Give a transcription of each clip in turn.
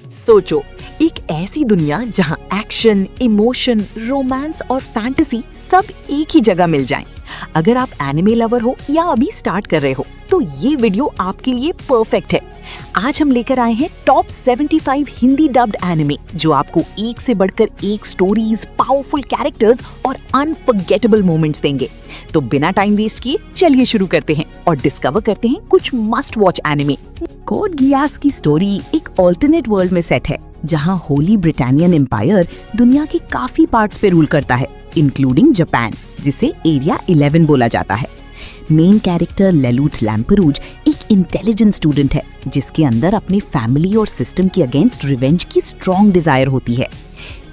सोचो, एक ऐसी दुनिया जहां एक्शन, इमोशन, रोमांस और फैंटेसी सब एक ही जगह मिल जाएं। अगर आप एनिमे लवर हो या अभी स्टार्ट कर रहे हो तो ये वीडियो आपके लिए परफेक्ट है। आज हम लेकर आए हैं टॉप 75 हिंदी डब्ड एनिमे जो आपको एक से बढ़कर एक स्टोरीज, पावरफुल कैरेक्टर्स और अनफॉरगेटेबल मोमेंट्स देंगे। तो बिना टाइम वेस्ट किए चलिए शुरू करते हैं और डिस्कवर करते हैं कुछ must watch anime. Code Geass की स्टोरी एक ऑल्टरनेट वर्ल्ड में सेट है जहां होली ब्रिटानियन एम्पायर दुनिया के काफी पार्ट्स पे रूल करता है, इंक्लूडिंग जापान, जिसे एरिया 11 बोला जाता है। मेन कैरेक्टर लेलूट लैम्परूज एक इंटेलिजेंट स्टूडेंट है जिसके अंदर अपने फैमिली और सिस्टम के अगेंस्ट रिवेंज की स्ट्रॉन्ग डिजायर होती है।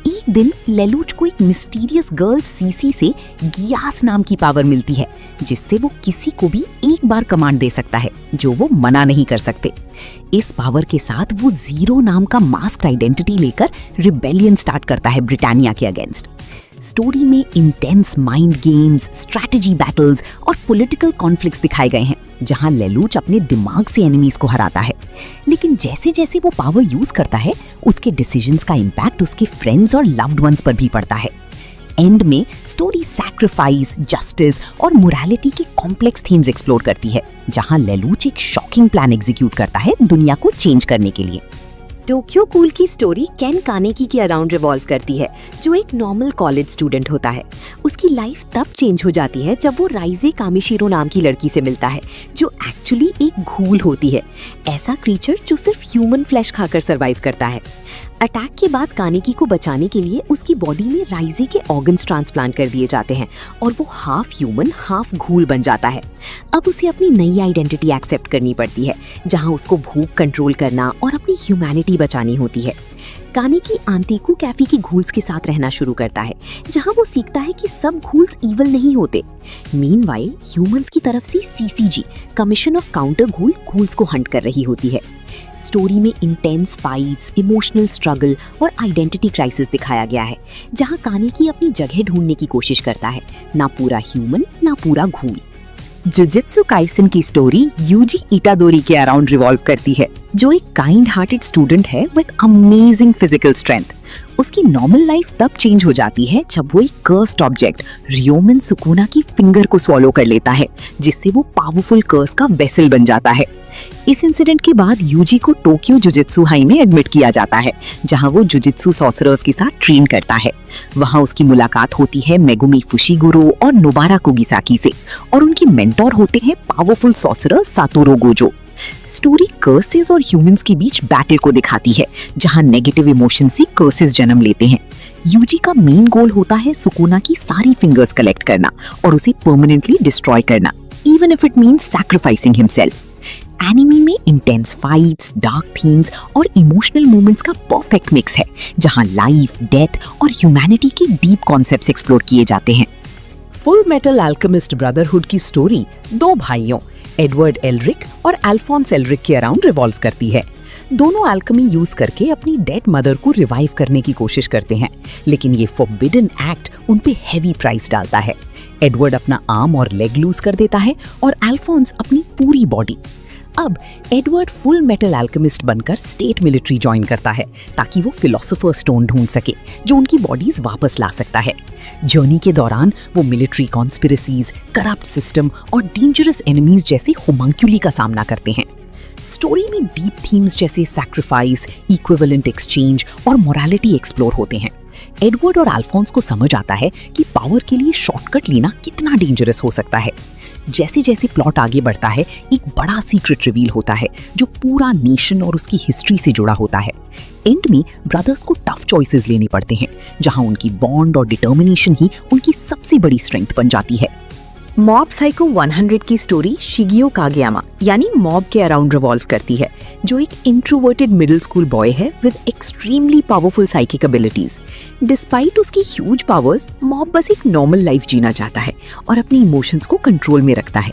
एक दिन लेलूट को एक मिस्टीरियस गर्ल सीसी से गियास नाम की पावर मिलती है जिससे वो किसी को भी एक बार कमांड दे सकता है जो वो मना नहीं कर सकते। इस पावर के साथ वो जीरो नाम का मास्क्ड आइडेंटिटी लेकर रिबेलियन स्टार्ट करता है ब्रिटानिया के अगेंस्ट। स्टोरी में intense mind games, strategy battles और पॉलिटिकल कॉन्फ्लिक्ट्स दिखाए गए हैं जहां लेलूच अपने दिमाग से एनिमीज को हराता है। लेकिन जैसे जैसे वो पावर यूज करता है उसके डिसीजंस का इम्पैक्ट उसके फ्रेंड्स और लव्ड वंस पर भी पड़ता है। एंड में स्टोरी सैक्रिफाइस, जस्टिस और मोरालिटी के कॉम्प्लेक्स थीम्स एक्सप्लोर करती है जहां लेलूच एक शॉकिंग प्लान एग्जीक्यूट करता है दुनिया को चेंज करने के लिए। टोक्यो कूल की स्टोरी केन कानेकी के अराउंड रिवॉल्व करती है जो एक नॉर्मल कॉलेज स्टूडेंट होता है। उसकी लाइफ तब चेंज हो जाती है जब वो राइजे कामिशिरो नाम की लड़की से मिलता है जो एक्चुअली एक घूल होती है, ऐसा क्रीचर जो सिर्फ ह्यूमन फ्लैश खाकर सरवाइव करता है। अटैक के बाद कानेकी को बचाने के लिए उसकी बॉडी में राइजे के ऑर्गन्स ट्रांसप्लांट कर दिए जाते हैं और वो हाफ ह्यूमन हाफ घूल बन जाता है। अब उसे अपनी नई आइडेंटिटी एक्सेप्ट करनी पड़ती है जहां उसको भूख कंट्रोल करना और अपनी ह्यूमैनिटी बचानी होती है। कानेकी आंतीकू कैफी के घूल्स के साथ रहना शुरू करता है जहां वो सीखता है कि सब घूल्स इविल नहीं होते। मीनवाइल ह्यूमंस की तरफ से सीसीजी कमीशन ऑफ काउंटर घूल्स को हंट कर रही होती है। स्टोरी में इंटेंस फाइट्स, इमोशनल स्ट्रगल और आइडेंटिटी क्राइसिस दिखाया गया है जहां कानेकी अपनी जगह ढूंढने की कोशिश करता है, ना पूरा ह्यूमन ना पूरा घूल। जुजुत्सु काइसन की स्टोरी यूजी इटादोरी के अराउंड रिवॉल्व करती है जो एक काइंड हार्टेड स्टूडेंट है विद अमेजिंग फिजिकल स्ट्रेंथ। उसकी नॉर्मल लाइफ तब चेंज हो जाती है जब वो एक कर्स्ड ऑब्जेक्ट रियोमन सुकुना की फिंगर को स्वॉलो कर लेता है जिससे वो पावरफुल कर्स का वेसल बन जाता है। इस इंसिडेंट के बाद यूजी को टोक्यो जुजुत्सु हाई में एडमिट किया जाता है जहां वो जुजुत्सु सॉर्सरर्स के साथ ट्रेन करता है। वहां उसकी मुलाकात होती है मेगुमी फुशिगुरो और नोबारा कुगिसाकी से और उनकी मेंटोर होते हैं powerful sorcerer Satoru Gojo. Story curses और ह्यूमंस के बीच बैटल को दिखाती है जहां नेगेटिव इमोशन से कर्सेस जन्म लेते हैं। यूजी का मेन गोल होता है सुकुना की सारी फिंगर्स कलेक्ट करना और उसे परमानेंटली डिस्ट्रॉय करना, even if it means sacrificing himself. Anime में इंटेंस फाइट्स, डार्क थीम्स और इमोशनल मोमेंट्स का परफेक्ट मिक्स है जहां लाइफ, डेथ और ह्यूमैनिटी के डीप कॉन्सेप्ट्स एक्सप्लोर किए जाते हैं। फुल मेटल अल्केमिस्ट ब्रदरहुड की स्टोरी दो भाइयों एडवर्ड एल्रिक और अल्फोंस एल्रिक के अराउंड रिवॉल्व करती है। दोनों अल्केमी यूज करके अपनी डेड मदर को रिवाइव करने की कोशिश करते हैं, लेकिन ये फॉरबिडन एक्ट उन पे हेवी प्राइस डालता है। एडवर्ड अपना आर्म और लेग लूज कर देता है और अल्फोंस अपनी पूरी बॉडी। अब एडवर्ड फुल मेटल अल्केमिस्ट बनकर स्टेट मिलिट्री ज्वाइन करता है ताकि वो फिलोसोफर स्टोन ढूंढ सके जो उनकी बॉडीज वापस ला सकता है। जर्नी के दौरान वो मिलिट्री कॉन्स्पिरेसीज, करप्ट सिस्टम और डेंजरस एनिमीज जैसे होमंक्यूली का सामना करते हैं। स्टोरी में डीप थीम्स जैसे सैक्रिफाइस, इक्विवेलेंट एक्सचेंज और मोरालिटी एक्सप्लोर होते हैं। एडवर्ड और अल्फोंस को समझ आता है कि पावर के लिए शॉर्टकट लेना कितना डेंजरस हो सकता है। जैसे जैसे प्लॉट आगे बढ़ता है एक बड़ा सीक्रेट रिवील होता है जो पूरा नेशन और उसकी हिस्ट्री से जुड़ा होता है। एंड में ब्रदर्स को टफ चॉइसेस लेने पड़ते हैं जहां उनकी बॉन्ड और डिटर्मिनेशन ही उनकी सबसे बड़ी स्ट्रेंथ बन जाती है। मॉब साइको 100 की स्टोरी शिगियो कागयामा यानी मॉब के अराउंड रिवॉल्व करती है जो एक इंट्रोवर्टेड मिडिल स्कूल बॉय है with extremely powerful psychic abilities. Despite उसकी ह्यूज पावर्स, मॉब बस एक नॉर्मल लाइफ जीना चाहता है और अपने इमोशंस को कंट्रोल में रखता है।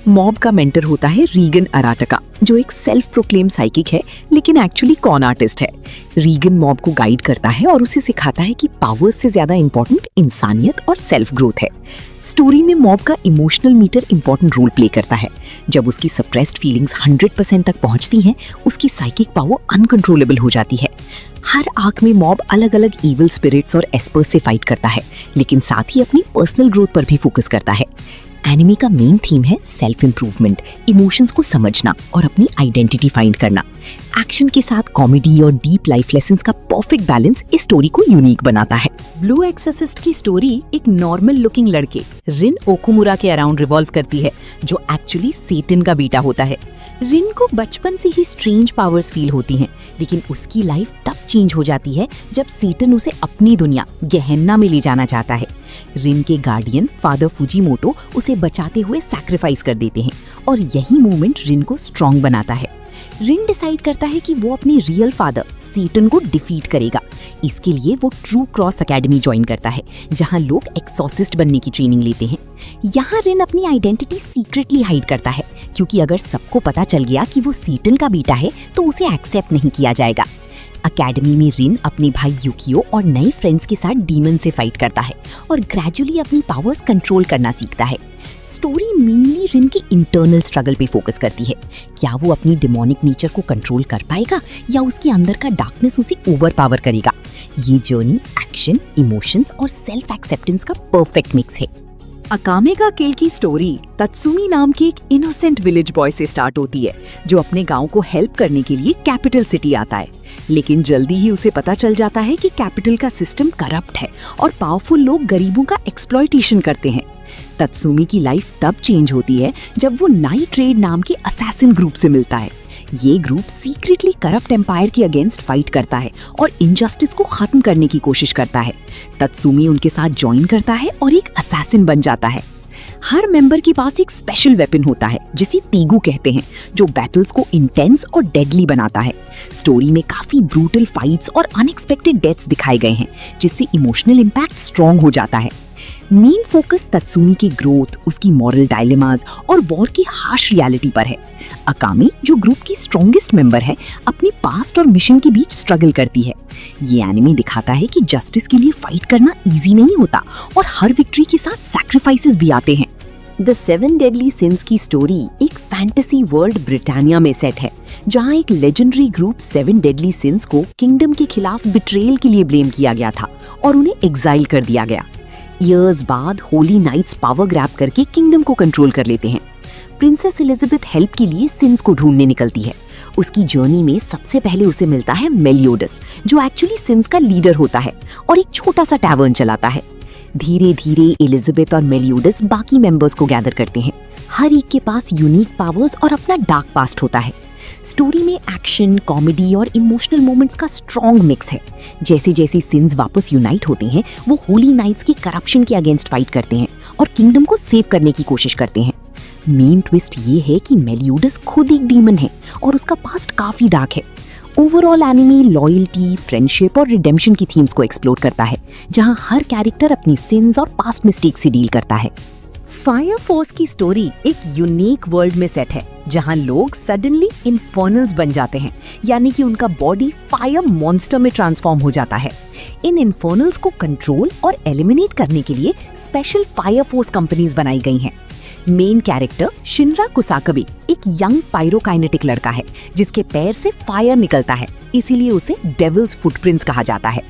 मॉब का मेंटर होता है रीगन अराटका जो एक सेल्फ प्रोक्लेम साइकिक है लेकिन एक्चुअली कॉन आर्टिस्ट है। रीगन मॉब को गाइड करता है और उसे सिखाता है कि पावर्स से ज्यादा इंपॉर्टेंट इंसानियत और सेल्फ ग्रोथ है। स्टोरी में मॉब का emotional meter important role play करता है। जब उसकी सप्रेस्ड फीलिंग्स 100% तक पहुंचती हैं, उसकी साइकिक पावर अनकंट्रोलेबल हो जाती है हर आर्क में मॉब अलग अलग इविल स्पिरिट्स और एस्पर्स से फाइट करता है, लेकिन साथ ही अपनी पर्सनल ग्रोथ पर भी फोकस करता है। एनिमे का मेन थीम है सेल्फ इम्प्रूवमेंट, इमोशंस को समझना और अपनी आइडेंटिटी फाइंड करना। एक्शन के साथ कॉमेडी और डीप लाइफ लेसन्स का परफेक्ट बैलेंस इस स्टोरी को यूनिक बनाता है। ब्लू एक्सोर्सिस्ट की स्टोरी एक नॉर्मल लुकिंग लड़के रिन ओकुमुरा के अराउंड रिवॉल्व करती है, जो एक्चुअली सेटन का बेटा होता है। रिन को बचपन से ही स्ट्रेंज पावर्स फील होती हैं, लेकिन उसकी लाइफ तब चेंज हो जाती है जब सेटन उसे अपनी दुनिया गेहेन्ना में ले जाना चाहता है। रिन के गार्डियन फादर फुजीमोटो उसे बचाते हुए सैक्रिफाइस कर देते हैं और यही मोमेंट रिन को स्ट्रॉन्ग बनाता है। रिन डिसाइड करता है कि वो अपने रियल फादर सेटन को डिफीट करेगा। इसके लिए वो ट्रू क्रॉस एकेडमी ज्वाइन करता है, जहां लोग एक्सॉर्सिस्ट बनने की ट्रेनिंग लेते हैं। यहाँ रिन अपनी आइडेंटिटी सीक्रेटली हाइड करता है, क्योंकि अगर सबको पता चल गया कि वो सेटन का बेटा है तो उसे एक्सेप्ट नहीं किया जाएगा। अकेडमी में रिन अपने भाई युकियो और नए फ्रेंड्स के साथ डीमन से फाइट करता है और ग्रेजुअली अपनी पावर्स कंट्रोल करना सीखता है। स्टोरी मेनली रिन के इंटरनल स्ट्रगल पे फोकस करती है। क्या वो अपनी डिमोनिक नेचर को कंट्रोल कर पाएगा या उसके अंदर का डार्कनेस उसे ओवरपावर करेगा? ये जर्नी एक्शन, इमोशंस और सेल्फ एक्सेप्टेंस का परफेक्ट मिक्स है। अकामे का किल की स्टोरी तत्सुमी नाम के एक इनोसेंट विलेज बॉय से स्टार्ट होती है, जो अपने गांव को हेल्प करने के लिए कैपिटल सिटी आता है। लेकिन जल्दी ही उसे पता चल जाता है कि कैपिटल का सिस्टम करप्ट है और पावरफुल लोग गरीबों का एक्सप्लॉयटेशन करते हैं। तत्सुमी की लाइफ तब चेंज होती है जब वो नाइट रेड नाम के असैसिन ग्रुप से मिलता है। ये ग्रुप सीक्रेटली करप्ट एम्पायर के अगेंस्ट फाइट करता है और इनजस्टिस को खत्म करने की कोशिश करता है। तत्सुमी उनके साथ ज्वाइन करता है और एक असैसिन बन जाता है। हर मेंबर के पास एक स्पेशल वेपन होता है, जिसे तीगू कहते हैं, जो बैटल्स को इंटेंस और डेडली बनाता है। स्टोरी में काफी ब्रूटल फाइट्स और अनएक्सपेक्टेड डेथ्स दिखाए गए हैं, जिससे इमोशनल इम्पैक्ट स्ट्रॉन्ग हो जाता है। मेन फोकस तत्सुमी की ग्रोथ, उसकी मॉरल डायलेमास और वॉर की हार्श रियलिटी पर है। अकामे, जो ग्रुप की स्ट्रॉन्गेस्ट मेंबर है, अपनी पास्ट और मिशन के बीच स्ट्रगल करती है। ये एनिमे दिखाता है कि जस्टिस के लिए फाइट करना इजी नहीं होता और हर विक्ट्री के साथ सैक्रिफाइसेस भी आते हैं। द 7 डेडली सिंस की स्टोरी एक फैंटेसी वर्ल्ड ब्रिटानिया में सेट है, जहां एक लेजेंडरी ग्रुप 7 डेडली सिंस को किंगडम के खिलाफ बिट्रेयल के लिए ब्लेम किया गया था और उन्हें एग्जाइल कर दिया गया। ईयर्स बाद होली नाइट्स पावर ग्रैब करके किंगडम को कंट्रोल कर लेते हैं। प्रिंसेस एलिजाबेथ हेल्प के लिए सिंस को ढूंढने निकलती है। उसकी जर्नी में सबसे पहले उसे मिलता है मेलियोडस, जो एक्चुअली सिंस का लीडर होता है और एक छोटा सा टैवर्न चलाता है। धीरे धीरे एलिजाबेथ और मेलियोडस बाकी मेंबर्स को गैदर करते हैं। हर एक के पास यूनिक पावर्स और अपना डार्क पास्ट होता है। स्टोरी में एक्शन, कॉमेडी और इमोशनल मोमेंट्स का स्ट्रॉन्ग मिक्स है। जैसे जैसे सिंस वापस यूनाइट होते हैं, वो होली नाइट्स की करप्शन के अगेंस्ट फाइट करते हैं और किंगडम को सेव करने की कोशिश करते हैं। मेन ट्विस्ट ये है कि मेलियोडस खुद एक डीमन है और उसका पास्ट काफी डार्क है। ओवरऑल एनिमे लॉयल्टी, फ्रेंडशिप और रिडेम्पशन की थीम्स को एक्सप्लोर करता है, जहां हर कैरेक्टर अपनी सिंस और पास्ट मिस्टेक से डील करता है। फायर फोर्स की स्टोरी एक यूनिक वर्ल्ड में सेट है, जहां लोग सडनली इन्फर्नल्स बन जाते हैं, यानी कि उनका बॉडी फायर मॉन्स्टर में ट्रांसफॉर्म हो जाता है। इन इन्फर्नल्स को कंट्रोल और एलिमिनेट करने के लिए स्पेशल फायर फोर्स कंपनीज बनाई गई हैं। मेन कैरेक्टर शिनरा कुसाकबे एक यंग पायरोकाइनेटिक लड़का है, जिसके पैर से फायर निकलता है, इसीलिए उसे डेविल्स फुटप्रिंट्स कहा जाता है।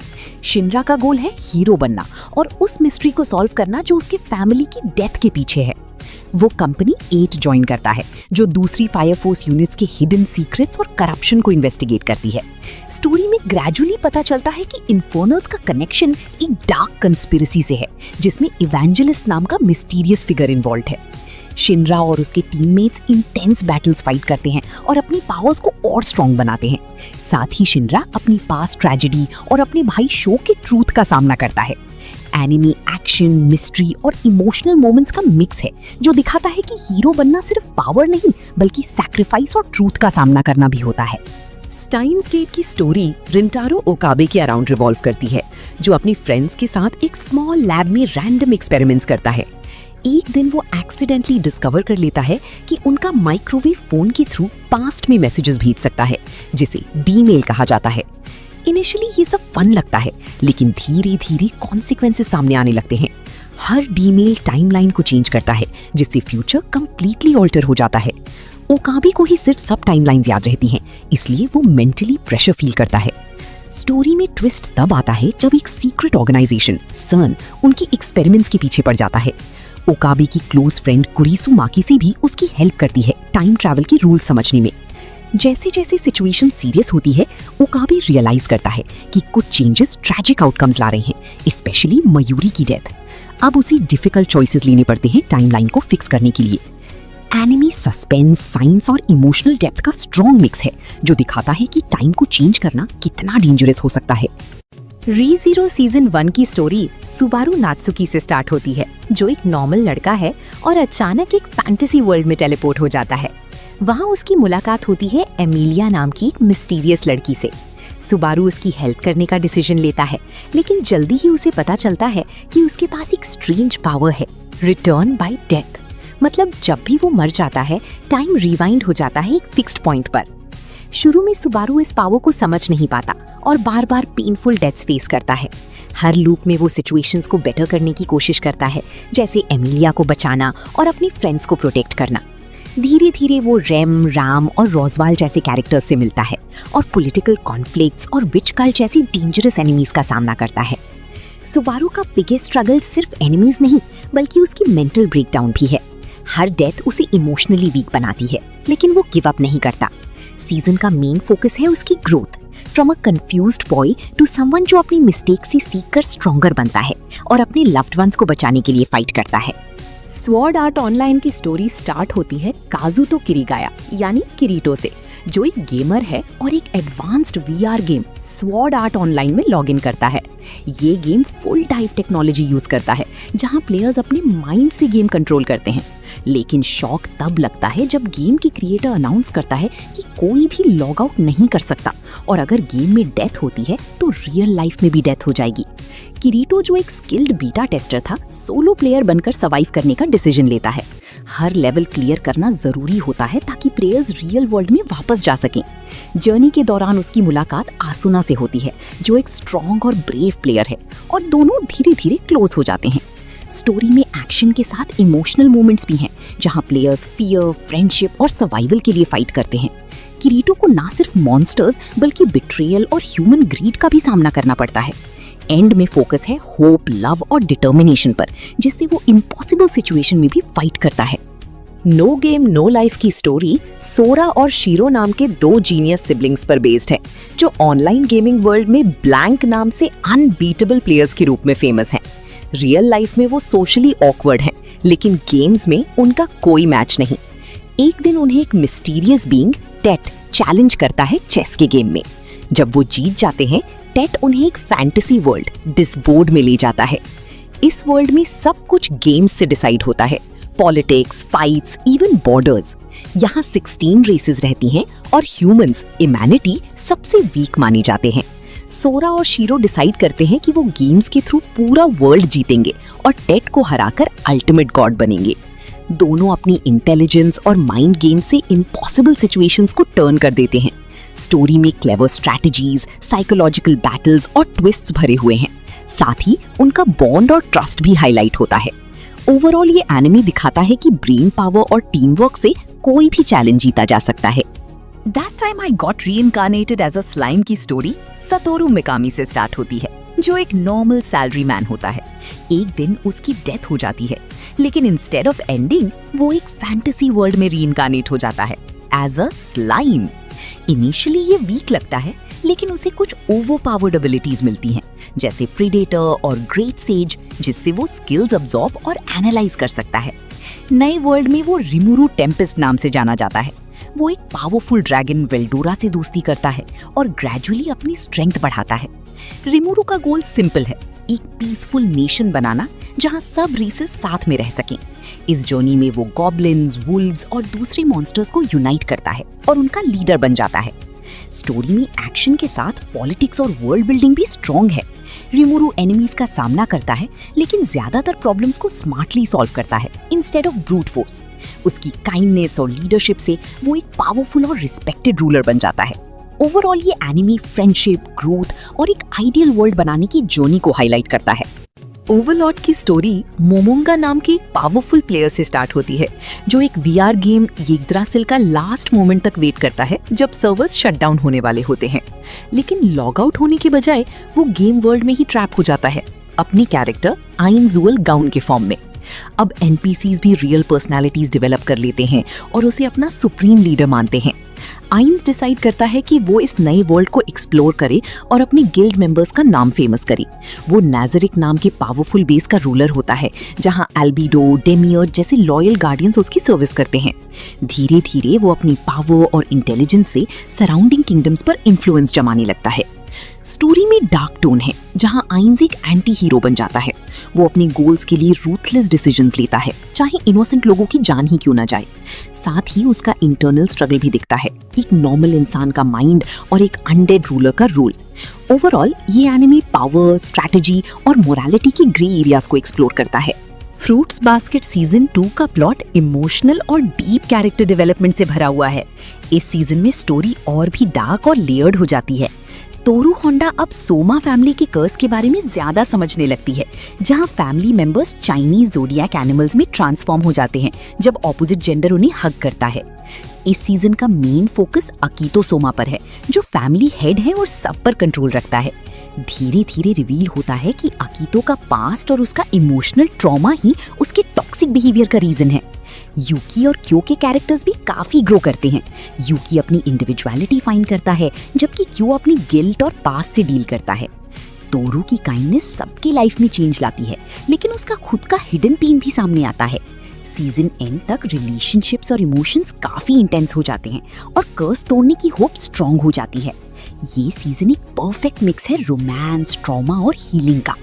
शिनरा का गोल है हीरो बनना और उस मिस्ट्री को सॉल्व करना जो उसके फैमिली की डेथ के पीछे है। वो कंपनी 8 ज्वाइन करता है, जो दूसरी फायर फोर्स यूनिट्स के हिडन सीक्रेट्स और करप्शन को इन्वेस्टिगेट करती है। स्टोरी में ग्रेजुअली पता चलता है कि इन्फर्नल्स का कनेक्शन एक डार्क कंस्पिरेसी से है, जिसमें इवेंजलिस्ट नाम का मिस्टीरियस फिगर इन्वॉल्व है। शिनरा और उसके टीममेट्स इंटेंस बैटल्स फाइट करते हैं और अपनी पावर्स को और स्ट्रॉन्ग बनाते हैं। साथ ही शिनरा अपनी पास्ट ट्रेजेडी और अपने भाई शो के ट्रूथ का सामना करता है। एनिमे एक्शन, मिस्ट्री और इमोशनल मोमेंट्स का मिक्स है, जो दिखाता है कि हीरो बनना सिर्फ पावर नहीं, बल्कि सैक्रिफाइस और ट्रूथ का सामना करना भी होता है। स्टाइन्स गेट की स्टोरी रिंटारो ओकाबे के अराउंड रिवॉल्व करती है, जो अपनी फ्रेंड्स के साथ एक स्मॉल लैब में रैंडम एक्सपेरिमेंट्स करता है। एक दिन वो एक्सीडेंटली डिस्कवर कर लेता है कि उनका माइक्रोवेव फोन के थ्रू पास्ट में मैसेजेस भेज सकता है, जिसे डीमेल कहा जाता है। इनिशियली ये सब फन लगता है, लेकिन धीरे धीरे कॉन्सिक्वेंसेस सामने आने लगते हैं। हर डीमेल टाइमलाइन को चेंज करता है, जिससे फ्यूचर कंप्लीटली ऑल्टर हो जाता है। ओकाबे को ही सिर्फ सब टाइमलाइंस याद रहती हैं, इसलिए वो मेंटली प्रेशर फील करता है। स्टोरी में ट्विस्ट तब आता है जब एक सीक्रेट ऑर्गेनाइजेशन सर्न उनकी एक्सपेरिमेंट्स के पीछे पड़ जाता है। ओकाबे की क्लोज फ्रेंड कुरिसु माकी से भी उसकी हेल्प करती है टाइम ट्रैवल के रूल समझने में। जैसे जैसे सिचुएशन सीरियस होती है, ओकाबे रियलाइज करता है कि कुछ चेंजेस ट्रैजिक आउटकम्स ला रहे हैं, स्पेशली मयूरी की डेथ। अब उसे डिफिकल्ट चॉइसेस लेने पड़ते हैं टाइमलाइन को फिक्स करने के लिए। एनिमी सस्पेंस, साइंस और इमोशनल डेप्थ का स्ट्रॉन्ग मिक्स है जो दिखाता है कि टाइम को चेंज करना कितना डेंजरस हो सकता है। रीज़ीरो सीजन 1 की स्टोरी सुबारू नात्सुकी से स्टार्ट होती है, जो एक नॉर्मल लड़का है और अचानक एक फैंटेसी वर्ल्ड में टेलीपोर्ट हो जाता है। वहाँ उसकी मुलाकात होती है एमिलिया नाम की एक मिस्टीरियस लड़की से। सुबारू उसकी हेल्प करने का डिसीजन लेता है, लेकिन जल्दी ही उसे पता चलता है कि उसके पास एक स्ट्रेंज पावर है, रिटर्न बाय डेथ। मतलब जब भी वो मर जाता है, टाइम रिवाइंड हो जाता है एक फिक्स्ड पॉइंट पर। शुरू में सुबारू इस पावर को समझ नहीं पाता और बार बार पेनफुल डेथ्स फेस करता है। हर लूप में वो सिचुएशंस को बेटर करने की कोशिश करता है, जैसे एमिलिया को बचाना और अपने फ्रेंड्स को प्रोटेक्ट करना। धीरे धीरे वो रेम, राम और रोजवाल जैसे कैरेक्टर्स से मिलता है और पॉलिटिकल कॉन्फ्लिक्ट्स और विच कल्ट जैसी डेंजरस एनिमीज का सामना करता है। सुबारू का बिगेस्ट स्ट्रगल सिर्फ एनिमीज नहीं, बल्कि उसकी मेंटल ब्रेकडाउन भी है। हर डेथ उसे इमोशनली वीक बनाती है, लेकिन वो गिव अप नहीं करता। सीजन का मेन फोकस है उसकी growth, from a confused boy to someone जो अपनी मिस्टेक से सीख कर स्ट्रॉन्गर बनता है और अपने लव्ड वंस को बचाने के लिए फाइट करता है। स्वॉर्ड आर्ट ऑनलाइन की स्टोरी स्टार्ट होती है काजुतो किरीगाया यानी किरीटो से, जो एक गेमर है और एक advanced VR game sword art online में लॉग इन करता है। ये game full dive technology use करता है, जहां प्लेयर्स अपने माइंड से गेम कंट्रोल करते हैं। लेकिन शॉक तब लगता है जब गेम की क्रिएटर अनाउंस करता है कि कोई भी लॉग आउट नहीं कर सकता, और अगर गेम में डेथ होती है तो रियल लाइफ में भी डेथ हो जाएगी। किरीटो, जो एक स्किल्ड बीटा टेस्टर था, सोलो प्लेयर बनकर सर्वाइव करने का डिसीजन लेता है। हर लेवल क्लियर करना जरूरी होता है ताकि प्लेयर्स रियल वर्ल्ड में वापस जा सकें। जर्नी के दौरान उसकी मुलाकात आसुना से होती है, जो एक स्ट्रॉन्ग और ब्रेव प्लेयर है, और दोनों धीरे धीरे क्लोज हो जाते हैं। स्टोरी में एक्शन के साथ इमोशनल मोमेंट्स भी हैं, जहां प्लेयर्स फियर, फ्रेंडशिप और सर्वाइवल के लिए फाइट करते हैं। किरीटो को ना सिर्फ मॉन्स्टर्स बल्कि बिट्रेयल और ह्यूमन ग्रीड का भी सामना करना पड़ता है। एंड में फोकस है होप, लव और डिटर्मिनेशन पर, जिससे वो इम्पॉसिबल सिचुएशन में भी फाइट करता है। नो गेम नो लाइफ की स्टोरी सोरा और शीरो नाम के 2 जीनियस सिबलिंग्स पर बेस्ड है, जो ऑनलाइन गेमिंग वर्ल्ड में ब्लैंक नाम से अनबीटेबल प्लेयर्स के रूप में फेमस हैं। रियल लाइफ में वो सोशली ऑकवर्ड हैं, लेकिन गेम्स में उनका कोई मैच नहीं। एक दिन उन्हें एक मिस्टीरियस बीइंग टेट चैलेंज करता है चेस के गेम में। जब वो जीत जाते हैं, टेट उन्हें एक फैंटेसी वर्ल्ड डिसबोर्ड में ले जाता है। इस वर्ल्ड में सब कुछ गेम्स से डिसाइड होता है, पॉलिटिक्स, फाइट्स, इवन बॉर्डर्स। यहाँ 16 रेसेस रहती हैं और ह्यूमंस, ह्यूमैनिटी, सबसे वीक माने जाते हैं। सोरा और शीरो डिसाइड करते हैं कि वो गेम्स के थ्रू पूरा वर्ल्ड जीतेंगे और टेट को हराकर अल्टीमेट गॉड बनेंगे। दोनों अपनी इंटेलिजेंस और माइंड गेम से इम्पॉसिबल सिचुएशंस को टर्न कर देते हैं। स्टोरी में क्लेवर स्ट्रैटेजीज, साइकोलॉजिकल बैटल्स और ट्विस्ट्स भरे हुए हैं। साथ ही उनका बॉन्ड और ट्रस्ट भी हाईलाइट होता है। ओवरऑल ये एनिमे दिखाता है कि ब्रेन पावर और टीम वर्क से कोई भी चैलेंज जीता जा सकता है। That time I got reincarnated as a slime की स्टोरी सतोरू मिकामी से स्टार्ट होती है, जो एक नॉर्मल सैलरी मैन होता है। एक दिन उसकी डेथ हो जाती है, लेकिन इंस्टेड ऑफ एंडिंग वो एक फैंटेसी वर्ल्ड में रीइंकार्नेट हो जाता है एज अ स्लाइम। इनिशियली ये वीक लगता है, लेकिन उसे कुछ ओवरपावर्ड एबिलिटीज मिलती हैं, जैसे प्रीडेटर और ग्रेट सेज, जिससे वो स्किल्स अब्सॉर्ब और एनालाइज कर सकता है। नए वर्ल्ड में वो रिमुरू टेम्पेस्ट नाम से जाना जाता है। वो एक पावरफुल ड्रैगन वेल्डोरा से दोस्ती करता है और ग्रेजुअली अपनी स्ट्रेंथ बढ़ाता है। रिमुरू का गोल सिंपल है, एक पीसफुल नेशन बनाना जहां सब रेसेस साथ में रह सकें। इस जर्नी में वो गॉब्लिन्स, वुल्व्स और दूसरे मॉन्स्टर्स को यूनाइट करता है और उनका लीडर बन जाता है। स्टोरी में एक्शन के साथ पॉलिटिक्स और वर्ल्ड बिल्डिंग भी स्ट्रॉन्ग है। रिमुरू एनिमीज का सामना करता है, लेकिन ज्यादातर प्रॉब्लम्स को स्मार्टली सॉल्व करता है इंस्टेड ऑफ ब्रूट फोर्स। उसकी काइंडनेस और लीडरशिप से वो एक पावरफुल और रिस्पेक्टेड रूलर बन जाता है। ओवरऑल ये एनिमे फ्रेंडशिप, ग्रोथ और एक आइडियल वर्ल्ड बनाने की जर्नी को हाईलाइट करता है। ओवरलॉर्ड की स्टोरी मोमोंगा नाम के एक पावरफुल प्लेयर से स्टार्ट होती है, जो एक वीआर गेम यग्द्रासिल का लास्ट मोमेंट तक वेट करता है जब सर्वर्स शटडाउन होने वाले होते हैं। लेकिन लॉग आउट होने के बजाय वो गेम वर्ल्ड में ही ट्रैप हो जाता है, अपनी कैरेक्टर आइनजुअल गाउन के फॉर्म में। अब एनपीसीज भी रियल पर्सनालिटीज डेवलप कर लेते हैं और उसे अपना सुप्रीम लीडर मानते हैं। आइंस डिसाइड करता है कि वो इस नए वर्ल्ड को एक्सप्लोर करे और अपने गिल्ड मेंबर्स का नाम फेमस करे। वो नाजरिक नाम के पावरफुल बेस का रूलर होता है, जहां एल्बिडो, डेमियर जैसे लॉयल गार्डियंस उसकी सर्विस करते हैं। धीरे धीरे वो अपनी पावर और इंटेलिजेंस से सराउंडिंग किंगडम्स पर इन्फ्लुएंस जमाने लगता है। स्टोरी में डार्क टोन है, जहां आइंस एक एंटी हीरो बन जाता है। वो अपने गोल्स के लिए रूथलेस डिसीजंस लेता है, चाहे इनोसेंट लोगों की जान ही क्यों ना जाए। साथ ही उसका इंटरनल स्ट्रगल भी दिखता है, एक नॉर्मल इंसान का माइंड और एक अनडेड रूलर का रूल। ओवरऑल ये एनिमे पावर, स्ट्रैटेजी और मोरालिटी के ग्रे एरियाज को एक्सप्लोर करता है। फ्रूट्स बास्केट सीजन 2 का प्लॉट इमोशनल और डीप कैरेक्टर डेवलपमेंट से भरा हुआ है। इस सीजन में स्टोरी और भी डार्क और लेयर्ड हो जाती है। तोरू होंडा अब सोमा फैमिली के कर्स के बारे में ज्यादा समझने लगती है, जहां family members Chinese zodiac animals में ट्रांसफॉर्म हो जाते हैं जब ऑपोजिट जेंडर उन्हें हग करता है। इस सीजन का मेन फोकस अकीतो सोमा पर है, जो फैमिली हेड है और सब पर कंट्रोल रखता है। धीरे धीरे रिवील होता है कि अकीतो का पास्ट और उसका इमोशनल ट्रॉमा ही उसके टॉक्सिक बिहेवियर का रीजन है। यूकी और क्यो के कैरेक्टर्स भी काफी ग्रो करते हैं। यूकी अपनी इंडिविजुअलिटी फाइंड करता है, जबकि क्यो अपनी गिल्ट और पास्ट से डील करता है। तोरू की काइंडनेस सबकी लाइफ में चेंज लाती है, लेकिन उसका खुद का हिडन पेन भी सामने आता है। सीजन एंड तक रिलेशनशिप्स और इमोशंस काफी इंटेंस हो जाते हैं और कर्स तोड़ने की होप स्ट्रांग हो जाती है। ये सीजन एक परफेक्ट मिक्स है रोमांस, ट्रॉमा और हीलिंग का।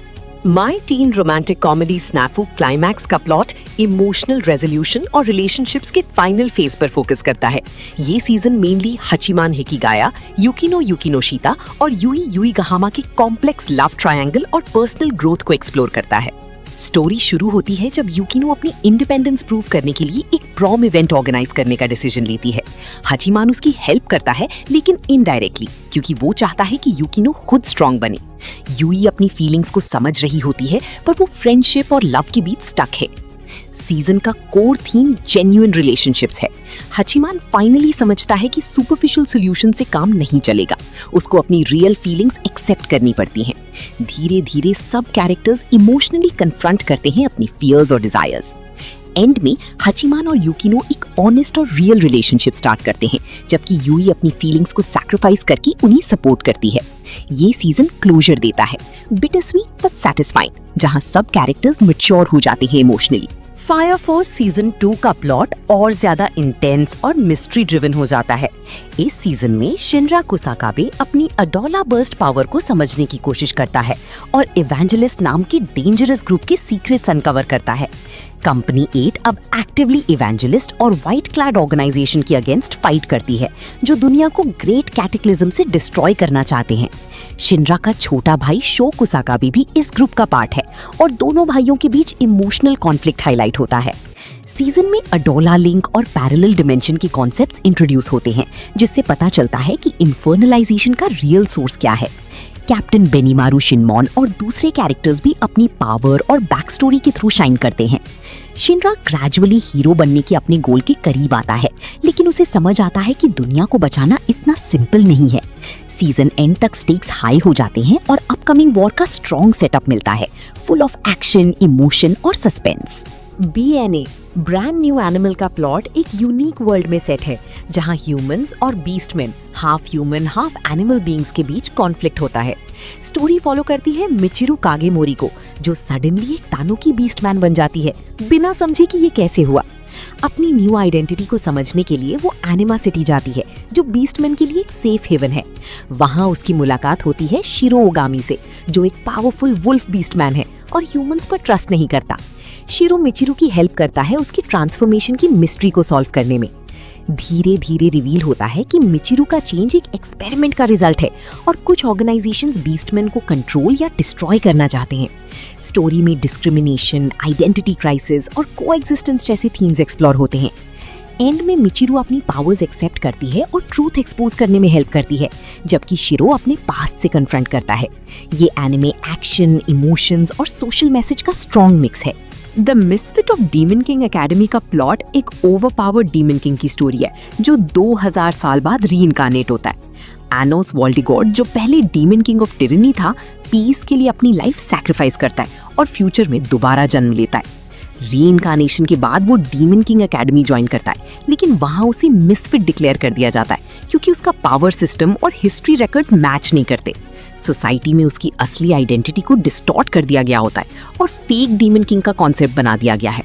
माई टीन रोमांटिक कॉमेडी स्नैफू क्लाइमैक्स का प्लॉट इमोशनल रेजोल्यूशन और रिलेशनशिप्स के फाइनल फेज पर फोकस करता है। ये सीजन मेनली हचिमान हिकिगाया, युकिनो युकिनोशिता और यूई युईगाहामा के कॉम्प्लेक्स लव ट्रायंगल और पर्सनल ग्रोथ को एक्सप्लोर करता है। स्टोरी शुरू होती है जब युकिनो अपनी इंडिपेंडेंस प्रूव करने के लिए एक प्रॉम इवेंट ऑर्गेनाइज करने का डिसीजन लेती है। हचिमान उसकी हेल्प करता है, लेकिन इनडायरेक्टली, क्योंकि वो चाहता है कि युकिनो खुद स्ट्रांग बने। यूई अपनी फीलिंग्स को समझ रही होती है, पर वो फ्रेंडशिप और लव के बीच स्टक है। सीजन का कोर थीम जेन्युइन रिलेशनशिप्स है। हचिमान फाइनली समझता है कि सुपरफिशियल सॉल्यूशन से काम नहीं चलेगा, उसको अपनी रियल फीलिंग्स एक्सेप्ट करनी पड़ती हैं। धीरे धीरे सब कैरेक्टर्स इमोशनली कन्फ्रंट करते हैं अपनी फियर्स और डिजायर्स। एंड में हचिमान और युकिनो एक ऑनेस्ट और रियल रिलेशनशिप स्टार्ट करते हैं, जबकि यूई अपनी फीलिंग्स को सैक्रिफाइस करके उन्हें सपोर्ट करती है। ये सीजन क्लोजर देता है, बिटर स्वीट बट सैटिस्फाइंग, जहां सब कैरेक्टर्स मैच्योर हो जाते हैं इमोशनली। फायर फोर्स सीजन 2 का प्लॉट और ज्यादा इंटेंस और मिस्ट्री ड्रिवन हो जाता है। इस सीजन में शिनरा कुसाकाबे अपनी अडोला बर्स्ट पावर को समझने की कोशिश करता है और इवेंजलिस्ट नाम के डेंजरस ग्रुप के सीक्रेट्स अनकवर करता है। कंपनी 8 अब एक्टिवली इवेंजलिस्ट और व्हाइट क्लैड ऑर्गेनाइजेशन के अगेंस्ट फाइट करती है, जो दुनिया को ग्रेट कैटेक्लिज्म से डिस्ट्रॉय करना चाहते हैं। शिनरा का छोटा भाई शो कुसाकाबे भी इस ग्रुप का पार्ट है और दोनों भाइयों के बीच इमोशनल कॉन्फ्लिक्ट हाईलाइट होता है। सीजन में अडोला लिंक और पैरेलल डिमेंशन के कॉन्सेप्ट्स इंट्रोड्यूस होते हैं, जिससे पता चलता है कि इन्फर्नलाइजेशन का रियल सोर्स क्या है। कैप्टन बेनीमारू शिनमॉन और दूसरे कैरेक्टर्स भी अपनी पावर और बैक स्टोरी के थ्रू शाइन करते हैं। शिनरा ग्रेजुअली हीरो बनने के अपने गोल के करीब आता है, लेकिन उसे समझ आता है कि दुनिया को बचाना इतना सिंपल नहीं है। सीजन एंड तक स्टेक्स हाई हो जाते हैं और अपकमिंग वॉर का स्ट्रॉन्ग सेटअप मिलता है, फुल ऑफ एक्शन, इमोशन और suspense. BNA brand new animal का प्लॉट एक यूनिक वर्ल्ड में सेट है, जहां ह्यूमंस और beastmen, half human half animal beings के बीच कॉन्फ्लिक्ट होता है। स्टोरी फॉलो करती है मिचिरू कागेमोरी को, जो सडनली एक तानुकी बीस्टमैन बन जाती है, बिना समझे कि ये कैसे हुआ। अपनी न्यू आइडेंटिटी को समझने के लिए वो एनिमा सिटी जाती है, जो बीस्टमैन के लिए एक सेफ हेवन है। वहां उसकी मुलाकात होती है शिरो ओगामी से, जो एक पावरफुल वुल्फ बीस्टमैन है और ह्यूमंस पर ट्रस्ट नहीं करता। शिरो मिचिरू की हेल्प करता है उसकी ट्रांसफॉर्मेशन की मिस्ट्री को सॉल्व करने में। धीरे धीरे रिवील होता है कि मिचिरू का चेंज एक एक्सपेरिमेंट का रिजल्ट है और कुछ ऑर्गेनाइजेशंस बीस्टमैन को कंट्रोल या डिस्ट्रॉय करना चाहते हैं। स्टोरी में डिस्क्रिमिनेशन, आइडेंटिटी क्राइसिस और कोएग्जिस्टेंस जैसे थीम्स एक्सप्लोर होते हैं। एंड में मिचिरू अपनी पावर्स एक्सेप्ट करती है और ट्रूथ एक्सपोज करने में हेल्प करती है, जबकि शिरो अपने पास्ट से कन्फ्रंट करता है। ये एनिमे एक्शन, इमोशंस और सोशल मैसेज का स्ट्रॉन्ग मिक्स है। The misfit of demon king academy का प्लॉट एक ओवरपावर्ड डीमन किंग की स्टोरी है जो 2000 साल बाद रीइनकार्नेट होता है। एनोस वॉल्डिगॉर्ड, जो पहले डीमन किंग ऑफ टिरनी था, पीस के लिए अपनी लाइफ सैक्रिफाइस करता है और फ्यूचर में दोबारा जन्म लेता है। रीइनकार्नेशन के बाद वो डीमन किंग एकेडमी ज्वाइन करता है, लेकिन वहां उसे मिसफिट डिक्लेयर कर दिया जाता है क्योंकि उसका पावर सिस्टम और हिस्ट्री रिकॉर्ड्स मैच नहीं करते। सोसाइटी में उसकी असली आइडेंटिटी को डिस्टॉर्ट कर दिया गया होता है और फेक डीमन किंग का कॉन्सेप्ट बना दिया गया है।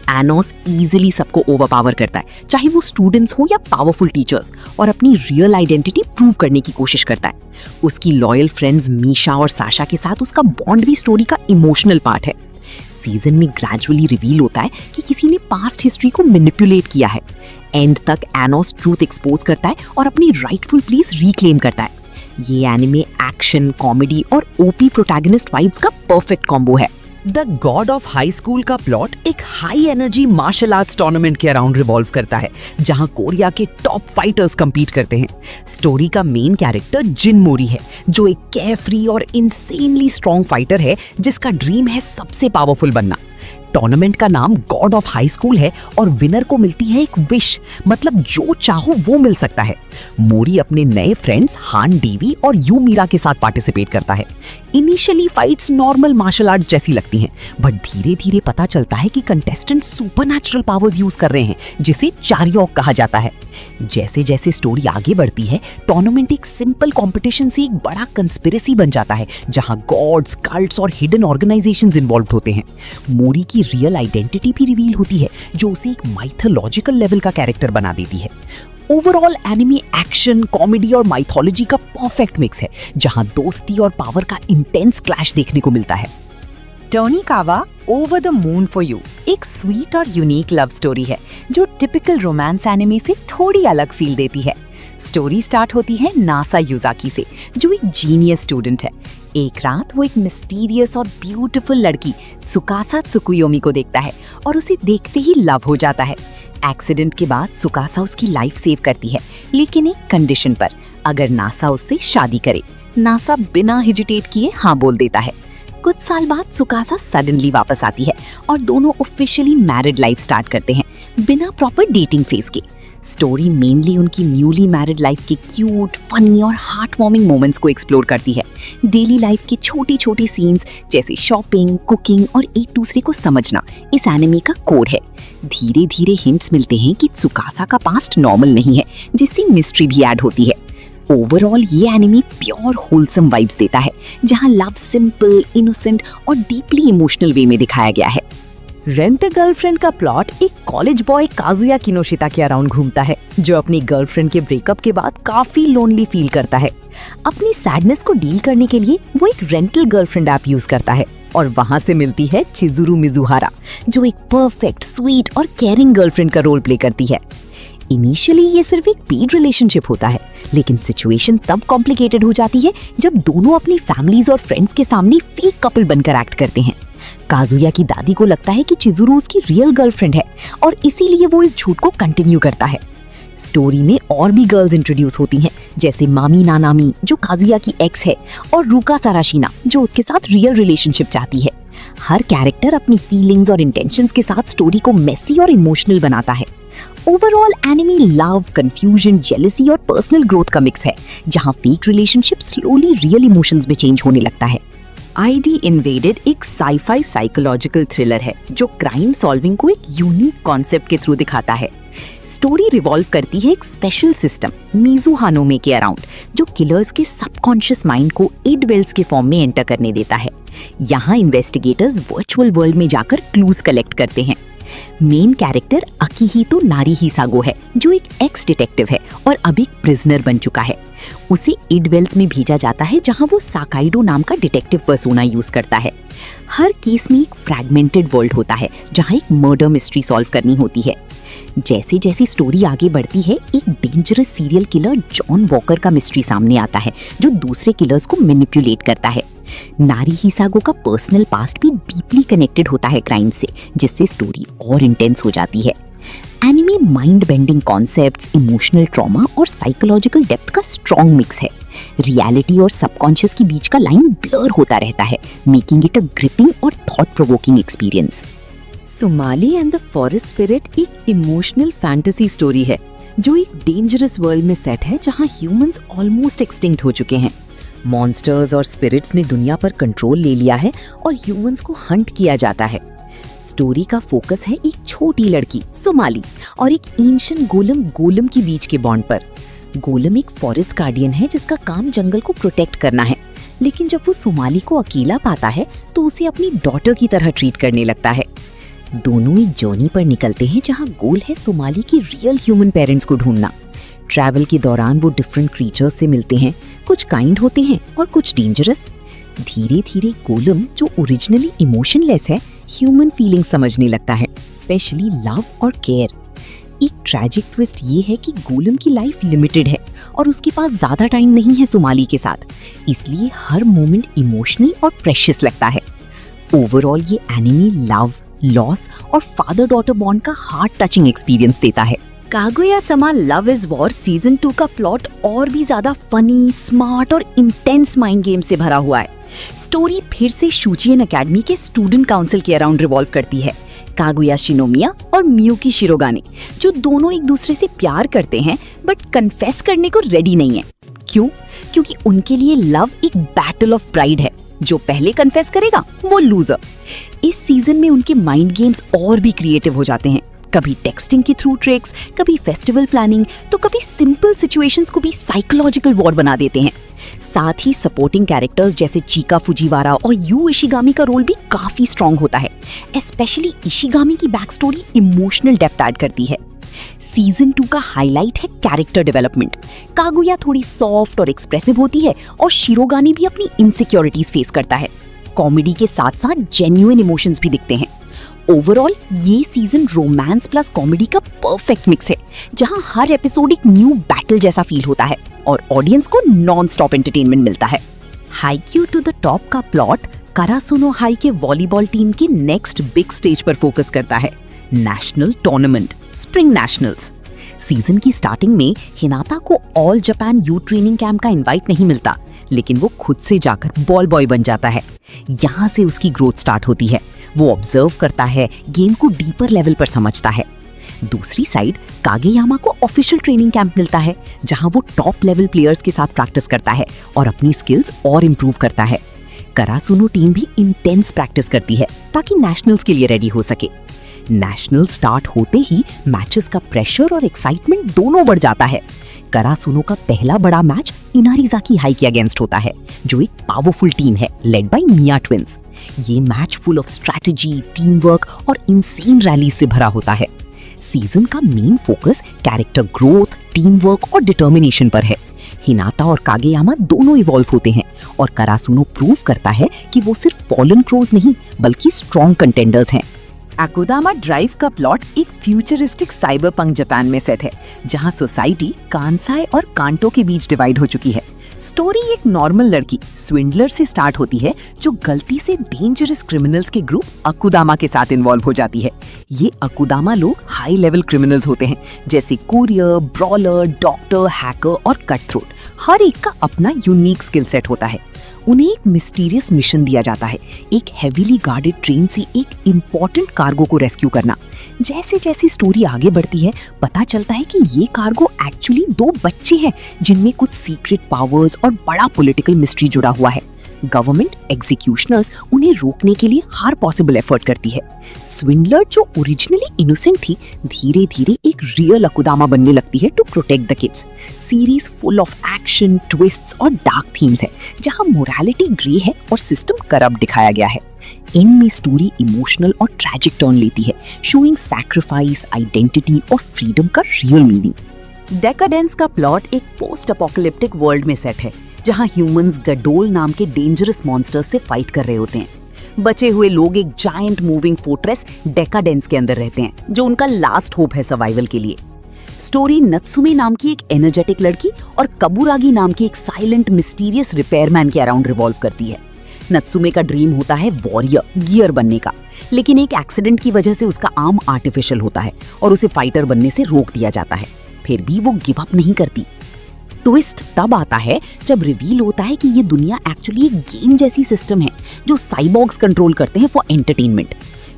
एनोस इजीली सबको ओवरपावर करता है, चाहे वो स्टूडेंट्स हो या पावरफुल टीचर्स, और अपनी रियल आइडेंटिटी प्रूव करने की कोशिश करता है। उसकी लॉयल फ्रेंड्स मीशा और साशा के साथ उसका बॉन्ड भी स्टोरी का इमोशनल पार्ट है। सीजन में ग्रेजुअली रिवील होता है कि किसी ने पास्ट हिस्ट्री को मैनिपुलेट किया है। एंड तक एनोस ट्रूथ एक्सपोज करता है और अपनी राइटफुल प्लेस रिक्लेम करता है। ये एनिमे एक्शन, कॉमेडी और ओपी प्रोटैगनिस्ट वाइब्स का परफेक्ट कॉम्बो है। The God of High School का प्लॉट एक high energy martial arts tournament के अराउंड रिवॉल्व करता है, जहां कोरिया के टॉप फाइटर्स compete करते हैं। स्टोरी का मेन कैरेक्टर जिन मोरी है, जो एक केयरफ्री और इंसेनली स्ट्रॉन्ग फाइटर है जिसका ड्रीम है सबसे पावरफुल बनना। टूर्नामेंट का नाम गॉड ऑफ हाई स्कूल है और विनर को मिलती है एक विश, मतलब जो चाहो वो मिल सकता है। मोरी अपने नए फ्रेंड्स हान डीवी और यू मीरा के साथ पार्टिसिपेट करता है। Initially fights normal martial arts जैसी लगती हैं, बट धीरे धीरे पता चलता है कि कंटेस्टेंट सुपरनैचुरल पावर्स यूज कर रहे हैं, जिसे चार्योक कहा जाता है। जैसे जैसे स्टोरी आगे बढ़ती है, टूर्नामेंट एक सिंपल कंपटीशन से एक बड़ा कंस्पिरेसी बन जाता है, जहां गॉड्स, कल्ट्स और हिडन ऑर्गेनाइजेशंस इन्वॉल्व होते हैं। मोरी की रियल आइडेंटिटी भी रिवील होती है, जो उसे एक माइथोलॉजिकल लेवल का कैरेक्टर बना देती है। ओवरऑल एनिमे एक्शन, कॉमेडी और माइथोलॉजी का परफेक्ट मिक्स है, जहां दोस्ती और पावर का इंटेंस क्लैश देखने को मिलता है। Tonikawa over the moon for you एक स्वीट और यूनिक लव स्टोरी है जो टिपिकल रोमांस एनिमे से थोड़ी अलग फील देती है। स्टोरी स्टार्ट होती है नासा युजाकी से, जो एक जीनियस स्टूडेंट है। एक रात वो एक मिस्टीरियस और ब्यूटीफुल लड़की सुकासा त्सुकुयोमी को देखता है और उसे देखते ही लव हो जाता है। एक्सीडेंट के बाद सुकासा उसकी लाइफ सेव करती है, लेकिन एक कंडीशन पर, अगर नासा उससे शादी करे। नासा बिना हेजिटेट किए हाँ बोल देता है। कुछ साल बाद सुकासा सडनली वापस आती है और दोनों ऑफिशियली मैरिड लाइफ स्टार्ट करते हैं, बिना प्रॉपर डेटिंग फेज के। स्टोरी मेनली उनकी न्यूली मैरिड लाइफ के क्यूट, फनी और हार्ट वार्मिंग मोमेंट्स को एक्सप्लोर करती है। डेली लाइफ की छोटी छोटी सीन्स जैसे शॉपिंग, कुकिंग और एक दूसरे को समझना इस एनिमे का कोर है। धीरे धीरे हिंट्स मिलते हैं कि सुकासा का पास्ट नॉर्मल नहीं है, जिससे मिस्ट्री भी ऐड होती है। ओवरऑल ये एनिमे प्योर होलसम वाइब्स देता है, जहां लव सिंपल, इनोसेंट और डीपली इमोशनल वे में दिखाया गया है। रेंट अ गर्लफ्रेंड का प्लॉट एक कॉलेज बॉय काजुया किनोशिता के अराउंड घूमता है, जो अपनी गर्लफ्रेंड के ब्रेकअप के बाद काफी लोनली फील करता है। अपनी सैडनेस को डील करने के लिए वो एक रेंटल गर्लफ्रेंड ऐप यूज करता है और वहां से मिलती है चिजुरू मिजुहारा, जो एक परफेक्ट, स्वीट और केयरिंग गर्लफ्रेंड का रोल प्ले करती है। इनिशियली ये सिर्फ एक पेड रिलेशनशिप होता है, लेकिन सिचुएशन तब कॉम्प्लिकेटेड हो जाती है जब दोनों अपनी फैमिलीज और फ्रेंड्स के सामने फेक कपल बनकर एक्ट करते हैं। काजुया की दादी को लगता है कि चिजुरू उसकी रियल गर्लफ्रेंड है और इसीलिए वो इस झूठ को कंटिन्यू करता है। स्टोरी में और भी गर्ल्स इंट्रोड्यूस होती हैं, जैसे मामी नानामी, जो काजुया की एक्स है, और रूका साराशिना, जो उसके साथ रियल रिलेशनशिप चाहती है। हर कैरेक्टर अपनी फीलिंग्स और इंटेंशंस के साथ स्टोरी को मेसी और इमोशनल बनाता है। Overall anime love, confusion, jealousy और पर्सनल ग्रोथ का मिक्स है, जहां fake relationship slowly real emotions में चेंज होने लगता है। आईडी इन्वेडेड एक साईफाई साइकोलॉजिकल थ्रिलर है जो क्राइम सॉल्विंग को एक यूनिक कॉन्सेप्ट के थ्रू दिखाता है। स्टोरी रिवॉल्व करती है एक स्पेशल सिस्टम मिजुहानोमे के अराउंड, जो किलर्स के सबकॉन्शियस माइंड को इडवेल्स के फॉर्म में एंटर करने देता है। यहाँ इन्वेस्टिगेटर्स वर्चुअल वर्ल्ड में जाकर क्लूज कलेक्ट करते हैं। मेन कैरेक्टर अकिहितो नारीहिसागो है, जो एक एक्स डिटेक्टिव है और अब एक प्रिजनर बन चुका है। उसे इडवेल्स में भेजा जाता है, जहां वो साकाइडो नाम का डिटेक्टिव पर्सोना यूज करता है। हर केस में एक फ्रैगमेंटेड वर्ल्ड होता है, जहां एक मर्डर मिस्ट्री सॉल्व करनी होती है। जैसे जैसे स्टोरी आगे बढ़ती है, एक dangerous serial killer John walker का मिस्ट्री सामने आता है, जो दूसरे किलर्स को मैनिपुलेट करता है। नारीहिसागो का पर्सनल पास्ट भी डीपली कनेक्टेड होता है क्राइम से, जिससे स्टोरी और इंटेंस हो जाती है। Anime mind bending concepts, emotional trauma और साइकोलॉजिकल डेप्थ का स्ट्रॉन्ग मिक्स है। रियलिटी और सबकॉन्शियस के बीच का लाइन ब्लर होता रहता है, मेकिंग इट अ ग्रिपिंग और thought provoking experience. Somali and the forest spirit एक इमोशनल फैंटेसी स्टोरी है जो एक डेंजरस वर्ल्ड में सेट है जहां ह्यूमंस ऑलमोस्ट एक्सटिंक्ट हो चुके हैं। मॉन्स्टर्स और स्पिरिट्स ने दुनिया पर कंट्रोल ले लिया है और ह्यूमंस को हंट किया जाता है। स्टोरी का फोकस है एक छोटी लड़की सोमाली और एक एंशिएंट गोलम के बीच के बॉन्ड पर। गोलम एक फॉरेस्ट गार्डियन है जिसका काम जंगल को प्रोटेक्ट करना है, लेकिन जब वो सोमाली को अकेला पाता है तो उसे अपनी डॉटर की तरह ट्रीट करने लगता है। दोनों एक जर्नी पर निकलते हैं जहां गोल है सोमाली की रियल ह्यूमन पेरेंट्स को ढूंढना। ट्रैवल के दौरान वो डिफरेंट क्रीचर्स से मिलते हैं, कुछ काइंड होते हैं और कुछ डेंजरस। धीरे धीरे गोलम जो ओरिजिनली इमोशनलेस है ह्यूमन फीलिंग समझने लगता है, स्पेशली लव और केयर। एक ट्रैजिक ट्विस्ट ये है कि गोलम की लाइफ लिमिटेड है और उसके पास ज्यादा टाइम नहीं है सोमाली के साथ, इसलिए हर मोमेंट इमोशनल और प्रेशियस लगता है। ओवरऑल ये एनिमे लव, लॉस और फादर डॉटर बॉन्ड का हार्ट टचिंग एक्सपीरियंस देता है। कागुया-sama लव इज वॉर सीजन 2 का प्लॉट और भी ज्यादा फनी, स्मार्ट और इंटेंस माइंड गेम से भरा हुआ है। स्टोरी फिर से शुचियन एकेडमी के स्टूडेंट काउंसिल के अराउंड रिवॉल्व करती है। कागुया शिनोमिया और मियुकी शिरोगाने जो दोनों एक दूसरे से प्यार करते हैं बट कन्फेस करने को रेडी नहीं है। क्यों? क्योंकि उनके लिए लव एक बैटल ऑफ प्राइड है, जो पहले कन्फेस करेगा वो लूजर। इस सीजन में उनके माइंड गेम्स और भी क्रिएटिव हो जाते हैं, कभी टेक्सटिंग के थ्रू ट्रिक्स, कभी फेस्टिवल प्लानिंग, तो कभी सिंपल सिचुएशंस को भी साइकोलॉजिकल वॉर बना देते हैं। साथ ही सपोर्टिंग कैरेक्टर्स जैसे चिका फुजीवारा और यू इशिगामी का रोल भी काफी स्ट्रॉन्ग होता है। स्पेशली इशिगामी की back story emotional depth add करती है। सीजन 2 का हाईलाइट है कैरेक्टर डेवलपमेंट। कागुया थोड़ी सॉफ्ट और एक्सप्रेसिव होती है और शिरोगाने भी अपनी इनसिक्योरिटीज फेस करता है। कॉमेडी के साथ साथ जेन्युइन इमोशंस भी दिखते हैं। ओवरऑल ये सीजन रोमांस प्लस कॉमेडी का परफेक्ट मिक्स है, जहां हर एपिसोड एक न्यू बैटल जैसा फील होता है और ऑडियंस को नॉन स्टॉप एंटरटेनमेंट मिलता है। हाईक्यू टू द टॉप का प्लॉट करासुनो हाई के वॉलीबॉल टीम के नेक्स्ट बिग स्टेज पर फोकस करता है, national tournament spring nationals. Season की स्टार्टिंग में हिनाता को all Japan youth training camp का इनवाइट नहीं मिलता, लेकिन वो खुद से जाकर बॉल बॉय बन जाता है। यहाँ से उसकी ग्रोथ स्टार्ट होती है। वो ऑब्जर्व करता है, गेम को डीपर लेवल पर समझता है। दूसरी साइड कागेयामा को ऑफिशियल ट्रेनिंग कैंप मिलता है, जहां वो टॉप लेवल प्लेयर्स के साथ प्रैक्टिस करता है और अपनी स्किल्स और इम्प्रूव करता है। करासुनो टीम भी इंटेंस प्रैक्टिस करती है ताकि नेशनल्स के लिए रेडी हो सके। नेशनल स्टार्ट होते ही मैचेस का प्रेशर और एक्साइटमेंट दोनों बढ़ जाता है। करासुनो का पहला बड़ा मैच इनारिजाकी हाई के अगेंस्ट होता है, जो एक पावरफुल टीम है लेड बाय मिया ट्विंस। ये match full of strategy, team work और इंसेन रैली से भरा होता है। सीजन का main focus character growth, team work और डिटर्मिनेशन पर है। हिनाता और कागेयामा दोनों इवॉल्व होते हैं और करासुनो प्रूव करता है कि वो सिर्फ फॉलन क्रोज नहीं बल्कि स्ट्रॉन्ग कंटेंडर्स हैं। अकुदामा ड्राइव का प्लॉट एक फ्यूचरिस्टिक साइबरपंक जापान में सेट है, जहां सोसाइटी कांसाई और कांटो के बीच डिवाइड हो चुकी है। स्टोरी एक नॉर्मल लड़की स्विंडलर से स्टार्ट होती है, जो गलती से डेंजरस क्रिमिनल्स के ग्रुप अकुदामा के साथ इन्वॉल्व हो जाती है। ये अकुदामा लोग हाई लेवल क्रिमिनल्स होते हैं, जैसे कुरियर, ब्रॉलर, डॉक्टर, हैकर और कट थ्रोट। हर एक का अपना यूनिक स्किल सेट होता है। उन्हें एक मिस्टीरियस मिशन दिया जाता है, एक हेवीली गार्डेड ट्रेन से एक इम्पोर्टेंट कार्गो को रेस्क्यू करना। जैसे जैसी स्टोरी आगे बढ़ती है, पता चलता है कि ये कार्गो एक्चुअली 2 बच्चे हैं, जिनमें कुछ सीक्रेट पावर्स और बड़ा पॉलिटिकल मिस्ट्री जुड़ा हुआ है। गवर्नमेंट एग्जीक्यूशनर्स उन्हें रोकने के लिए हर पॉसिबल एफर्ट करती है। स्विंडलर जो ओरिजिनली इनोसेंट थी, धीरे धीरे एक रियल अकुदामा बनने लगती है to protect the kids. Series full of action, twists और डार्क थीम्स है, जहां मोरालिटी ग्रे है और सिस्टम करप्ट दिखाया गया है। इनमें स्टोरी इमोशनल और ट्रैजिक टर्न लेती है, शोइंग सैक्रिफाइस, आइडेंटिटी और फ्रीडम का रियल मीनिंग। डेकाडेंस का प्लॉट एक पोस्ट अपोकलिप्टिक वर्ल्ड में सेट है, जहां ह्यूमंस गडोल नाम के डेंजरस मॉन्स्टर्स से फाइट कर रहे होते हैं। बचे हुए लोग एक जायंट मूविंग फोर्ट्रेस डेकाडेंस के अंदर रहते हैं, जो उनका लास्ट होप है सर्वाइवल के लिए। स्टोरी नत्सुमे नाम की एक एनर्जेटिक लड़की और कबुरागी नाम की एक साइलेंट मिस्टीरियस रिपेयरमैन के अराउंड रिवॉल्व करती है। नत्सुमे का ड्रीम होता है वॉरियर, गियर बनने का, लेकिन एक एक्सीडेंट की वजह से उसका आर्म आर्टिफिशियल होता है और उसे फाइटर बनने से रोक दिया जाता है। फिर भी वो गिव अप नहीं करती। ट्विस्ट तब आता है जब रिवील होता है कि ये दुनिया एक्चुअली एक गेम जैसी सिस्टम है जो साइबॉर्ग्स कंट्रोल करते हैं फॉर एंटरटेनमेंट।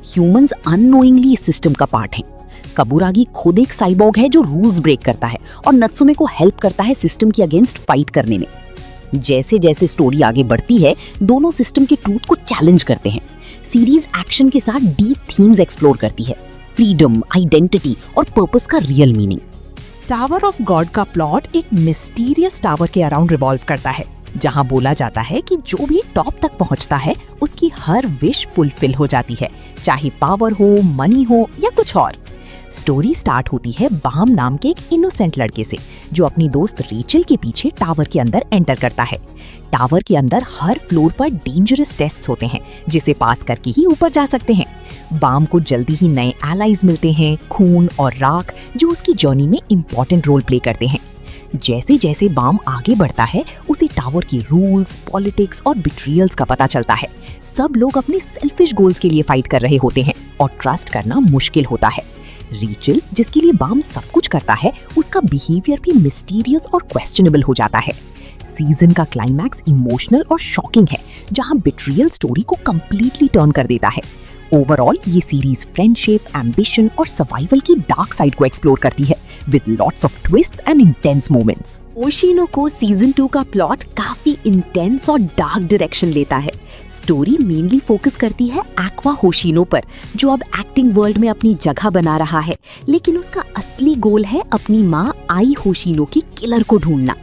ह्यूमंस अननोइंगली इस सिस्टम का पार्ट हैं। कबुरागी खुद एक साइबॉर्ग है जो रूल्स ब्रेक करता है और नत्सुमे को हेल्प करता है सिस्टम के अगेंस्ट फाइट करने में। जैसे जैसे स्टोरी आगे बढ़ती है, दोनों सिस्टम के ट्रूथ को चैलेंज करते हैं। सीरीज एक्शन के साथ डीप थीम्स एक्सप्लोर करती है, फ्रीडम, आइडेंटिटी और पर्पस का real meaning. Tower of God का प्लॉट एक मिस्टीरियस टावर के अराउंड रिवॉल्व करता है, जहां बोला जाता है कि जो भी टॉप तक पहुंचता है उसकी हर विश फुलफिल हो जाती है, चाहे पावर हो, मनी हो या कुछ और। स्टोरी स्टार्ट होती है बाम नाम के एक इनोसेंट लड़के से, जो अपनी दोस्त रेचल के पीछे टावर के अंदर एंटर करता है। टावर के अंदर हर फ्लोर पर डेंजरस टेस्ट्स होते हैं, जिसे पास करके ही ऊपर जा सकते हैं। बाम को जल्दी ही नए एलाइज मिलते हैं, खून और राख, जो उसकी जर्नी में इम्पोर्टेंट रोल प्ले करते हैं। जैसे जैसे बाम आगे बढ़ता है, उसे टावर के रूल्स, पॉलिटिक्स और बिट्रियल्स का पता चलता है। सब लोग अपने सेल्फिश गोल्स के लिए फाइट कर रहे होते हैं और ट्रस्ट करना मुश्किल होता है। रेचल, जिसके लिए बाम सब कुछ करता है, उसका बिहेवियर भी मिस्टीरियस और क्वेश्चनेबल हो जाता है। सीजन का क्लाइमैक्स इमोशनल और शॉकिंग है, जहां बिट्रियल स्टोरी को कंप्लीटली टर्न कर देता है। ओवरऑल ये सीरीज फ्रेंडशिप, एम्बिशन और सर्वाइवल की डार्क साइड को एक्सप्लोर करती है, with lots of twists and intense moments. Hoshino को सीजन 2 का प्लॉट काफी इंटेंस और डार्क डायरेक्शन लेता है। स्टोरी मेनली फोकस करती है एक्वा होशिनो पर, जो अब एक्टिंग वर्ल्ड में अपनी जगह बना रहा है, लेकिन उसका असली गोल है अपनी माँ आई होशिनो की किलर को ढूंढना।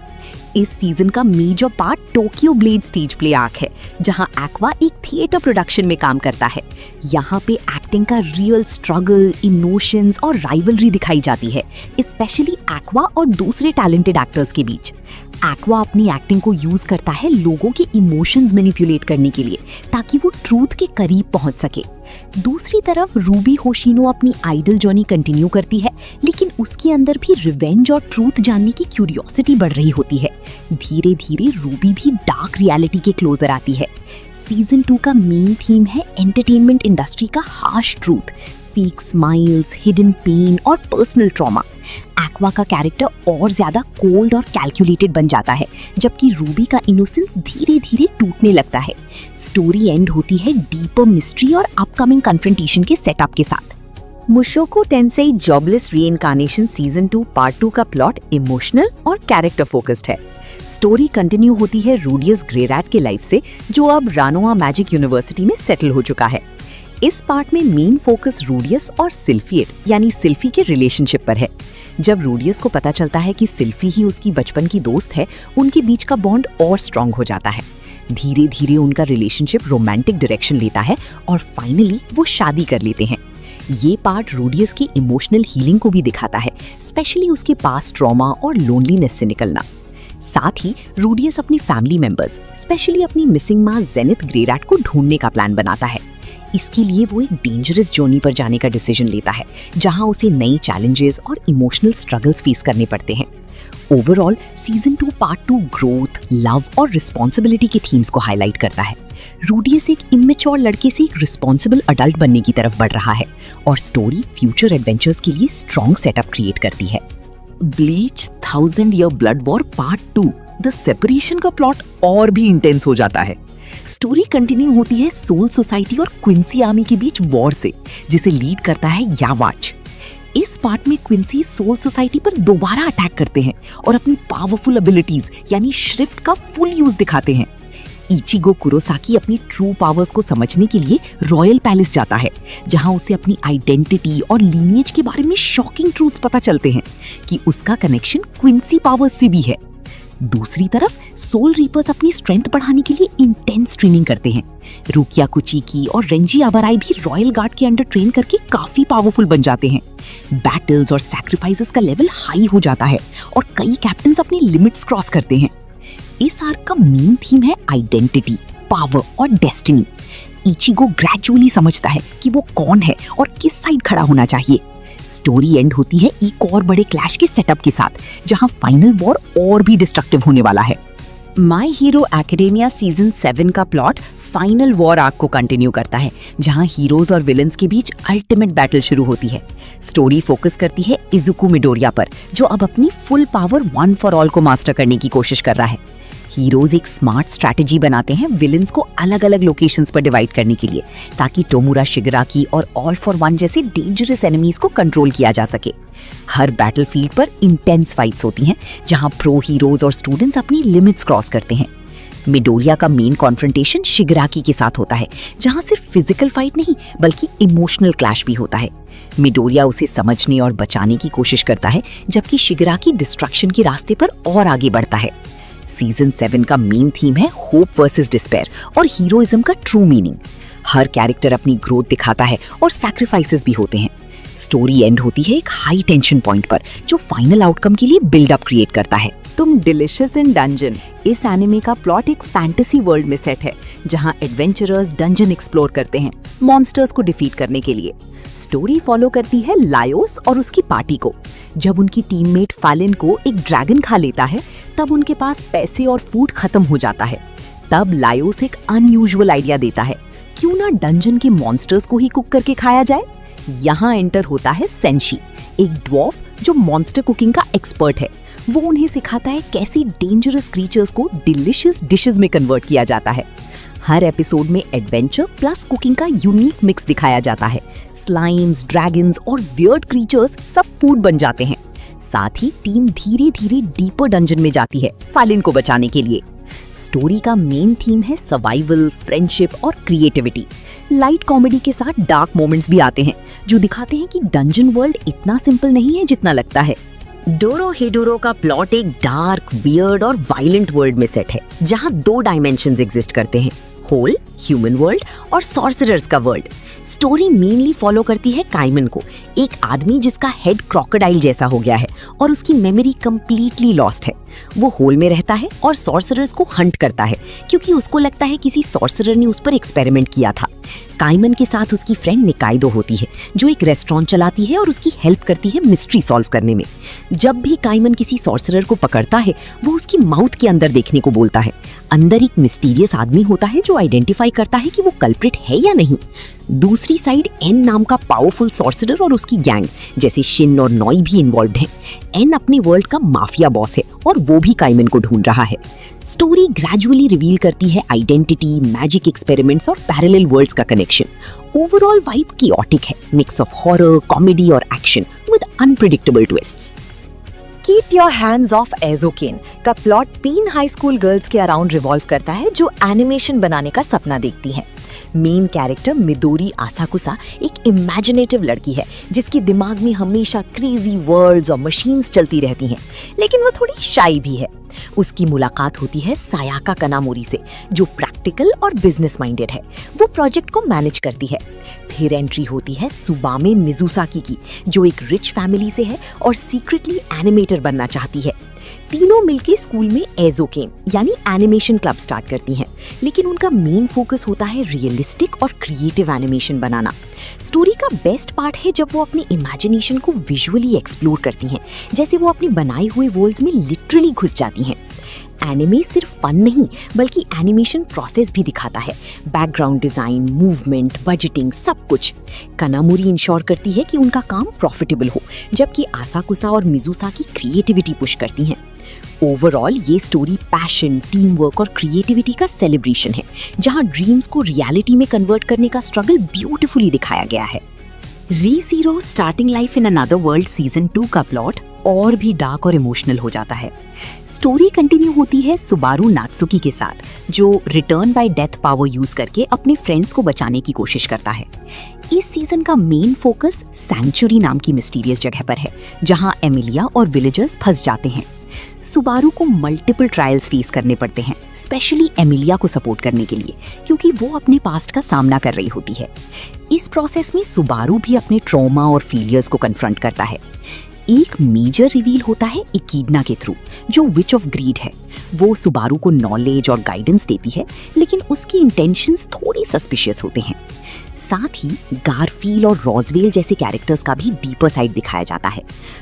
इस सीजन का major part Tokyo Blade stage play arc है, जहां एक्वा एक थिएटर प्रोडक्शन में काम करता है। यहाँ पे एक्टिंग का रियल स्ट्रगल, इमोशंस और राइवलरी दिखाई जाती है, स्पेशली एक्वा और दूसरे टैलेंटेड एक्टर्स के बीच। एक्वा अपनी एक्टिंग को यूज करता है लोगों के इमोशंस मैनिपुलेट करने के लिए, ताकि वो ट्रूथ के करीब पहुंच सके। दूसरी तरफ रूबी होशिनो अपनी आइडल जर्नी कंटिन्यू करती है, लेकिन उसके अंदर भी रिवेंज और ट्रूथ जानने की क्यूरियोसिटी बढ़ रही होती है। धीरे धीरे रूबी भी डार्क रियलिटी के क्लोजर आती है। सीजन 2 का मेन थीम है एंटरटेनमेंट इंडस्ट्री का harsh truth, fake smiles, hidden pain और पर्सनल ट्रॉमा। एक्वा का कैरेक्टर और ज्यादा कोल्ड और कैलकुलेटेड बन जाता है, जबकि रूबी का इनोसेंस धीरे धीरे टूटने लगता है। स्टोरी एंड होती है डीपर मिस्ट्री और अपकमिंग कन्फ्रंटेशन के सेटअप के साथ। मुशोको टेंसेई जॉबलेस रीइंकार्नेशन सीजन 2 पार्ट 2 का प्लॉट इमोशनल और कैरेक्टर फोकस्ड है। स्टोरी कंटिन्यू होती है रूडियस ग्रेरैट के लाइफ से, जो अब रानोआ मैजिक यूनिवर्सिटी में सेटल हो चुका है। इस पार्ट में मेन फोकस रूडियस और सिल्फिएट यानी सिल्फी के रिलेशनशिप पर है। जब रूडियस को पता चलता है कि सिल्फी ही उसकी बचपन की दोस्त है, उनके बीच का बॉन्ड और स्ट्रांग हो जाता है। धीरे धीरे उनका रिलेशनशिप रोमांटिक डायरेक्शन लेता है और फाइनली वो शादी कर लेते हैं। ये पार्ट रूडियस की इमोशनल हीलिंग को भी दिखाता है, स्पेशली उसके पास ट्रॉमा और लोनलीनेस से निकलना। साथ ही रूडियस अपनी फैमिली मेंबर्स, स्पेशली अपनी मिसिंग माँ जेनिथ ग्रेरैट को ढूंढने का प्लान बनाता है। इसके लिए वो एक डेंजरस जर्नी पर जाने का डिसीजन लेता है, जहां उसे नई चैलेंजेस और इमोशनल स्ट्रगल्स फेस करने पड़ते हैं। Overall season 2 part 2 growth, love और रिस्पॉन्सिबिलिटी के थीम्स को हाईलाइट करता है। रूडियस एक इमेच्योर लड़के से एक रिस्पॉन्सिबल अडल्ट बनने की तरफ बढ़ रहा है और स्टोरी फ्यूचर एडवेंचर्स के लिए स्ट्रॉन्ग सेटअप क्रिएट करती है। Bleach 1000 year blood war part 2 the separation का प्लॉट और भी इंटेंस हो जाता है। स्टोरी कंटिन्यू होती है सोल सोसाइटी और क्विंसी आर्मी के बीच वॉर से, जिसे लीड करता है यावाच। इस पार्ट में क्विंसी सोल सोसाइटी पर दोबारा अटैक करते हैं और अपनी पावरफुल एबिलिटीज यानी श्रिफ्ट का फुल यूज दिखाते हैं। इचिगो कुरोसाकी अपनी ट्रू पावर्स को समझने के लिए रॉयल पैलेस जाता है, जहां उसे अपनी आइडेंटिटी और लीनिएज के बारे में शॉकिंग ट्रूथ्स पता चलते हैं कि उसका कनेक्शन क्विंसी पावर्स से भी है। दूसरी तरफ सोल रीपर्स अपनी स्ट्रेंथ बढ़ाने के लिए इंटेंस ट्रेनिंग करते हैं। रुकिया कुचिकी और रेंजी आबराई भी रॉयल गार्ड के अंडर ट्रेन करके काफी पावरफुल बन जाते हैं। बैटल्स और सैक्रिफाइसेस का लेवल हाई हो जाता है और कई कैप्टन्स अपनी लिमिट्स क्रॉस करते हैं। इस आर्क का मेन थीम है आइडेंटिटी, पावर और डेस्टिनी। इचिगो ग्रेजुअली समझता है कि वो कौन है और किस साइड खड़ा होना चाहिए। स्टोरी एंड होती है एक और बड़े क्लैश के सेटअप के साथ, जहां फाइनल वॉर और भी डिस्ट्रक्टिव होने वाला है। माई हीरो एकेडेमिया सीजन 7 का प्लॉट फाइनल वॉर आर्क को कंटिन्यू करता है, जहां हीरोज और विलन्स के बीच अल्टीमेट बैटल शुरू होती है। स्टोरी फोकस करती है इजुकु मिडोरिया पर, जो अब अपनी full power one for all को मास्टर करने की कोशिश कर रहा है। हीरोज एक स्मार्ट स्ट्रैटेजी बनाते हैं विलन्स को अलग अलग लोकेशंस पर डिवाइड करने के लिए, ताकि टोमुरा शिगराकी और ऑल फॉर वन जैसे डेंजरस एनिमीज को कंट्रोल किया जा सके। हर बैटलफील्ड पर इंटेंस फाइट्स होती हैं, जहां प्रो हीरोज और स्टूडेंट्स अपनी लिमिट्स क्रॉस करते हैं। मिडोरिया का मेन कॉन्फ्रंटेशन शिगराकी के साथ होता है, जहां सिर्फ फिजिकल फाइट नहीं बल्कि इमोशनल क्लैश भी होता है। मिडोरिया उसे समझने और बचाने की कोशिश करता है, जबकि शिगराकी डिस्ट्रक्शन के रास्ते पर और आगे बढ़ता है। सीजन 7 का मेन थीम है होप वर्सेस डिस्पेयर और हीरोइज्म का ट्रू मीनिंग। हर कैरेक्टर अपनी ग्रोथ दिखाता है और सैक्रिफाइसेस भी होते हैं। स्टोरी एंड होती है एक हाई टेंशन पॉइंट पर, जो फाइनल आउटकम के लिए बिल्डअप क्रिएट करता है। तुम डिलिशियस इन डंजन, इस एनिमे का प्लॉट एक फैंटेसी वर्ल्ड में सेट है, जहां एडवेंचरर्स डंजन एक्सप्लोर करते हैं मॉन्स्टर्स को डिफीट करने के लिए। स्टोरी फॉलो करती है लायोस और उसकी पार्टी को। जब उनकी टीममेट फालिन को एक ड्रैगन खा लेता है, तब उनके पास पैसे और फूड खत्म हो जाता है। तब लायोस एक अनयूजुअल आइडिया देता है, क्यों ना डंजन के मॉन्स्टर्स को ही कुक करके खाया जाए। यहाँ एंटर होता है सेंशी, एक ड्वार्फ जो मॉन्स्टर कुकिंग का एक्सपर्ट है। वो उन्हें सिखाता है कैसे डेंजरस क्रीचर्स को डिलिशियस डिशेस में कन्वर्ट किया जाता है। हर एपिसोड में एडवेंचर प्लस कुकिंग का यूनिक मिक्स दिखाया जाता है। स्लाइम्स, ड्रैगन्स और वियर्ड क्रीचर्स सब फूड बन जाते हैं। साथ ही टीम धीरे धीरे डीपर डंजन में जाती है फालिन को बचाने के लिए। स्टोरी का मेन थीम है सर्वाइवल, फ्रेंडशिप और क्रिएटिविटी। लाइट कॉमेडी के साथ डार्क मोमेंट्स भी आते हैं, जो दिखाते हैं कि डंजन वर्ल्ड इतना सिंपल नहीं है जितना लगता है। डोरोहेडोरो का प्लॉट एक डार्क, वियर्ड और वायलेंट वर्ल्ड में सेट है, जहां 2 डायमेंशंस एग्जिस्ट करते हैं, होल ह्यूमन वर्ल्ड और सॉर्सरर्स का वर्ल्ड। स्टोरी मेनली फॉलो करती है काइमन को, एक आदमी जिसका हेड क्रोकोडाइल जैसा हो गया है और उसकी मेमोरी कंप्लीटली लॉस्ट है। वो होल में रहता है और सॉर्सरर्स को हंट करता है, क्योंकि उसको लगता है किसी सॉर्सरर ने उस पर एक्सपेरिमेंट किया था। काइमन के साथ उसकी फ्रेंड निकाइदो होती है, जो एक रेस्टोरेंट चलाती है और उसकी हेल्प करती है मिस्ट्री सॉल्व करने में। जब भी काइमन किसी सॉर्सरर को पकड़ता है, वो उसकी माउथ के अंदर देखने को बोलता है। अंदर एक मिस्टीरियस आदमी होता है जो आइडेंटिफाई करता है कि वो कल्प्रिट है या नहीं। दूसरी साइड एन नाम का पावरफुल सॉर्सरर और उसकी गैंग जैसे शिन और नॉई भी इन्वॉल्व्ड हैं। एन अपने वर्ल्ड का माफिया बॉस है और वो भी काइमन को ढूंढ रहा है। स्टोरी ग्रेजुअली रिवील करती है आइडेंटिटी, मैजिक एक्सपेरिमेंट्स और पैरेलल वर्ल्ड्स का कनेक्शन। ओवरऑल वाइब कियोटिक है, मिक्स ऑफ हॉरर, कॉमेडी और action with unpredictable twists. Keep your hands off Eizouken का प्लॉट 3 हाई स्कूल गर्ल्स के अराउंड रिवॉल्व करता है, जो एनिमेशन बनाने का सपना देखती हैं। मेन कैरेक्टर मिदोरी आसाकुसा एक इमेजिनेटिव लड़की है, जिसके दिमाग में हमेशा क्रेजी वर्ल्ड्स और मशीन्स चलती रहती हैं, लेकिन वो थोड़ी शाई भी है। उसकी मुलाकात होती है सायाका कनामोरी से, जो प्रैक्टिकल और बिजनेस माइंडेड है। वो प्रोजेक्ट को मैनेज करती है। फिर एंट्री होती है त्सुबामे मिजुसाकी की, जो एक रिच फैमिली से है और सीक्रेटली एनिमेटर बनना चाहती है। तीनों मिलके स्कूल में एज़ोकेन यानी एनिमेशन क्लब स्टार्ट करती हैं, लेकिन उनका मेन फोकस होता है रियलिस्टिक और क्रिएटिव एनिमेशन बनाना। स्टोरी का बेस्ट पार्ट है जब वो अपनी इमेजिनेशन को विजुअली एक्सप्लोर करती हैं, जैसे वो अपने बनाए हुए वर्ल्ड्स में लिटरली घुस जाती हैं। एनिमे सिर्फ फन नहीं बल्कि एनिमेशन प्रोसेस भी दिखाता है, बैकग्राउंड डिजाइन, मूवमेंट, बजटिंग, सब कुछ। कनामोरी इंश्योर करती है कि उनका काम प्रॉफिटेबल हो, जबकि आसाकुसा और मिजुसाकी क्रिएटिविटी पुश करती हैं। ओवरऑल ये स्टोरी पैशन, टीम वर्क और क्रिएटिविटी का सेलिब्रेशन है, जहां ड्रीम्स को रियलिटी में कन्वर्ट करने का स्ट्रगल ब्यूटीफुली दिखाया गया है। Re Zero starting life in another world season 2 का प्लॉट और भी डार्क और इमोशनल हो जाता है। स्टोरी कंटिन्यू होती है सुबारू नात्सुकी के साथ, जो return bye death power use करके अपने फ्रेंड्स को बचाने की कोशिश करता है। इस सीजन का मेन फोकस सैंक्चुरी नाम की मिस्टीरियस जगह पर है, जहां एमिलिया और विलेजर्स फंस जाते हैं। सुबारू को मल्टीपल ट्रायल्स फेस करने पड़ते हैं, स्पेशली एमिलिया को सपोर्ट करने के लिए, क्योंकि वो अपने पास्ट का सामना कर रही होती है। इस प्रोसेस में सुबारू भी अपने ट्रॉमा और फेलियर्स को कन्फ्रंट करता है। एक मेजर रिवील होता है इकीडना के थ्रू, जो विच ऑफ ग्रीड है। वो सुबारू को नॉलेज और गाइडेंस देती है, लेकिन उसकी इंटेंशंस थोड़ी सस्पिशियस होते हैं। साथ ही गारफील और रॉजवेल जैसे कैरेक्टर्स का भी डीपर साइड दिखाया जाता है।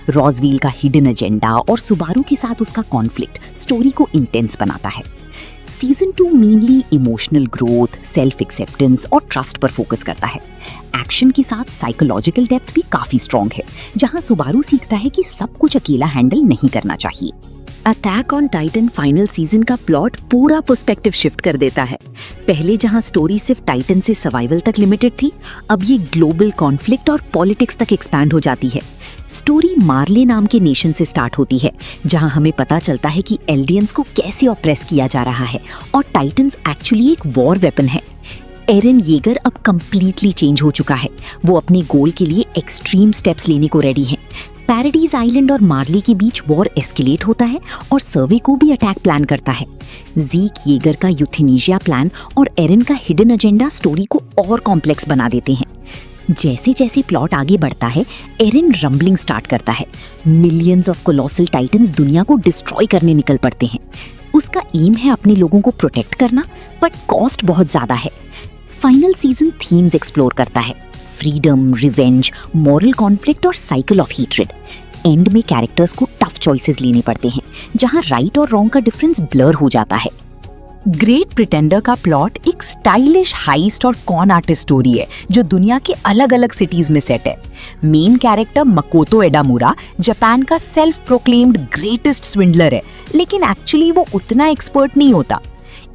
रॉजवेल का हिडन एजेंडा और सुबारू के साथ उसका कॉन्फ्लिक्ट स्टोरी को इंटेंस बनाता है। Season 2 mainly emotional growth, self acceptance और ट्रस्ट पर फोकस करता है। एक्शन के साथ साइकोलॉजिकल डेप्थ भी काफी स्ट्रॉन्ग है, जहां सुबारू सीखता है कि सब कुछ अकेला हैंडल नहीं करना चाहिए। Attack on Titan final season का प्लॉट पूरा पर्सपेक्टिव शिफ्ट कर देता है। पहले जहां स्टोरी सिर्फ टाइटन से सर्वाइवल तक लिमिटेड थी, अब ये ग्लोबल कॉन्फ्लिक्ट और पॉलिटिक्स तक एक्सपैंड हो जाती है। स्टोरी मार्ले नाम के नेशन से स्टार्ट होती है, जहां हमें पता चलता है कि एल्डियंस को कैसे ऑप्रेस किया जा रहा है और टाइटन्स एक्चुअली एक वॉर वेपन है। एरन येगर अब कंप्लीटली चेंज हो चुका है। वो अपने गोल के लिए एक्सट्रीम स्टेप्स लेने को रेडी है। पैराडाइज आइलैंड और मार्ले के बीच वॉर एस्केलेट होता है और सर्वे को भी अटैक प्लान करता है। ज़ीक येगर का यूथेनेशिया प्लान और एरन का हिडन एजेंडा स्टोरी को और कॉम्प्लेक्स बना देते हैं। जैसे जैसे प्लॉट आगे बढ़ता है, एरन रंबलिंग स्टार्ट करता है। मिलियंस ऑफ कोलोसल टाइटन्स दुनिया को डिस्ट्रॉय करने निकल पड़ते हैं। उसका एम है अपने लोगों को प्रोटेक्ट करना, बट कॉस्ट बहुत ज्यादा है। फाइनल सीजन थीम्स एक्सप्लोर करता है, फ्रीडम, रिवेंज, मॉरल कॉन्फ्लिक्ट और साइकिल ऑफ हेट्रेड। एंड में कैरेक्टर्स को टफ चॉइसेस लेने पड़ते हैं, जहां राइट और रॉन्ग का डिफरेंस ब्लर हो जाता है। ग्रेट प्रिटेंडर का प्लॉट एक स्टाइलिश हाइस्ट और कॉन आर्टिस्ट स्टोरी है, जो दुनिया के अलग अलग सिटीज में सेट है। मेन कैरेक्टर मकोतो एडामुरा जापान का सेल्फ प्रोक्लेम्ड ग्रेटेस्ट स्विंडलर है, लेकिन एक्चुअली वो उतना एक्सपर्ट नहीं होता।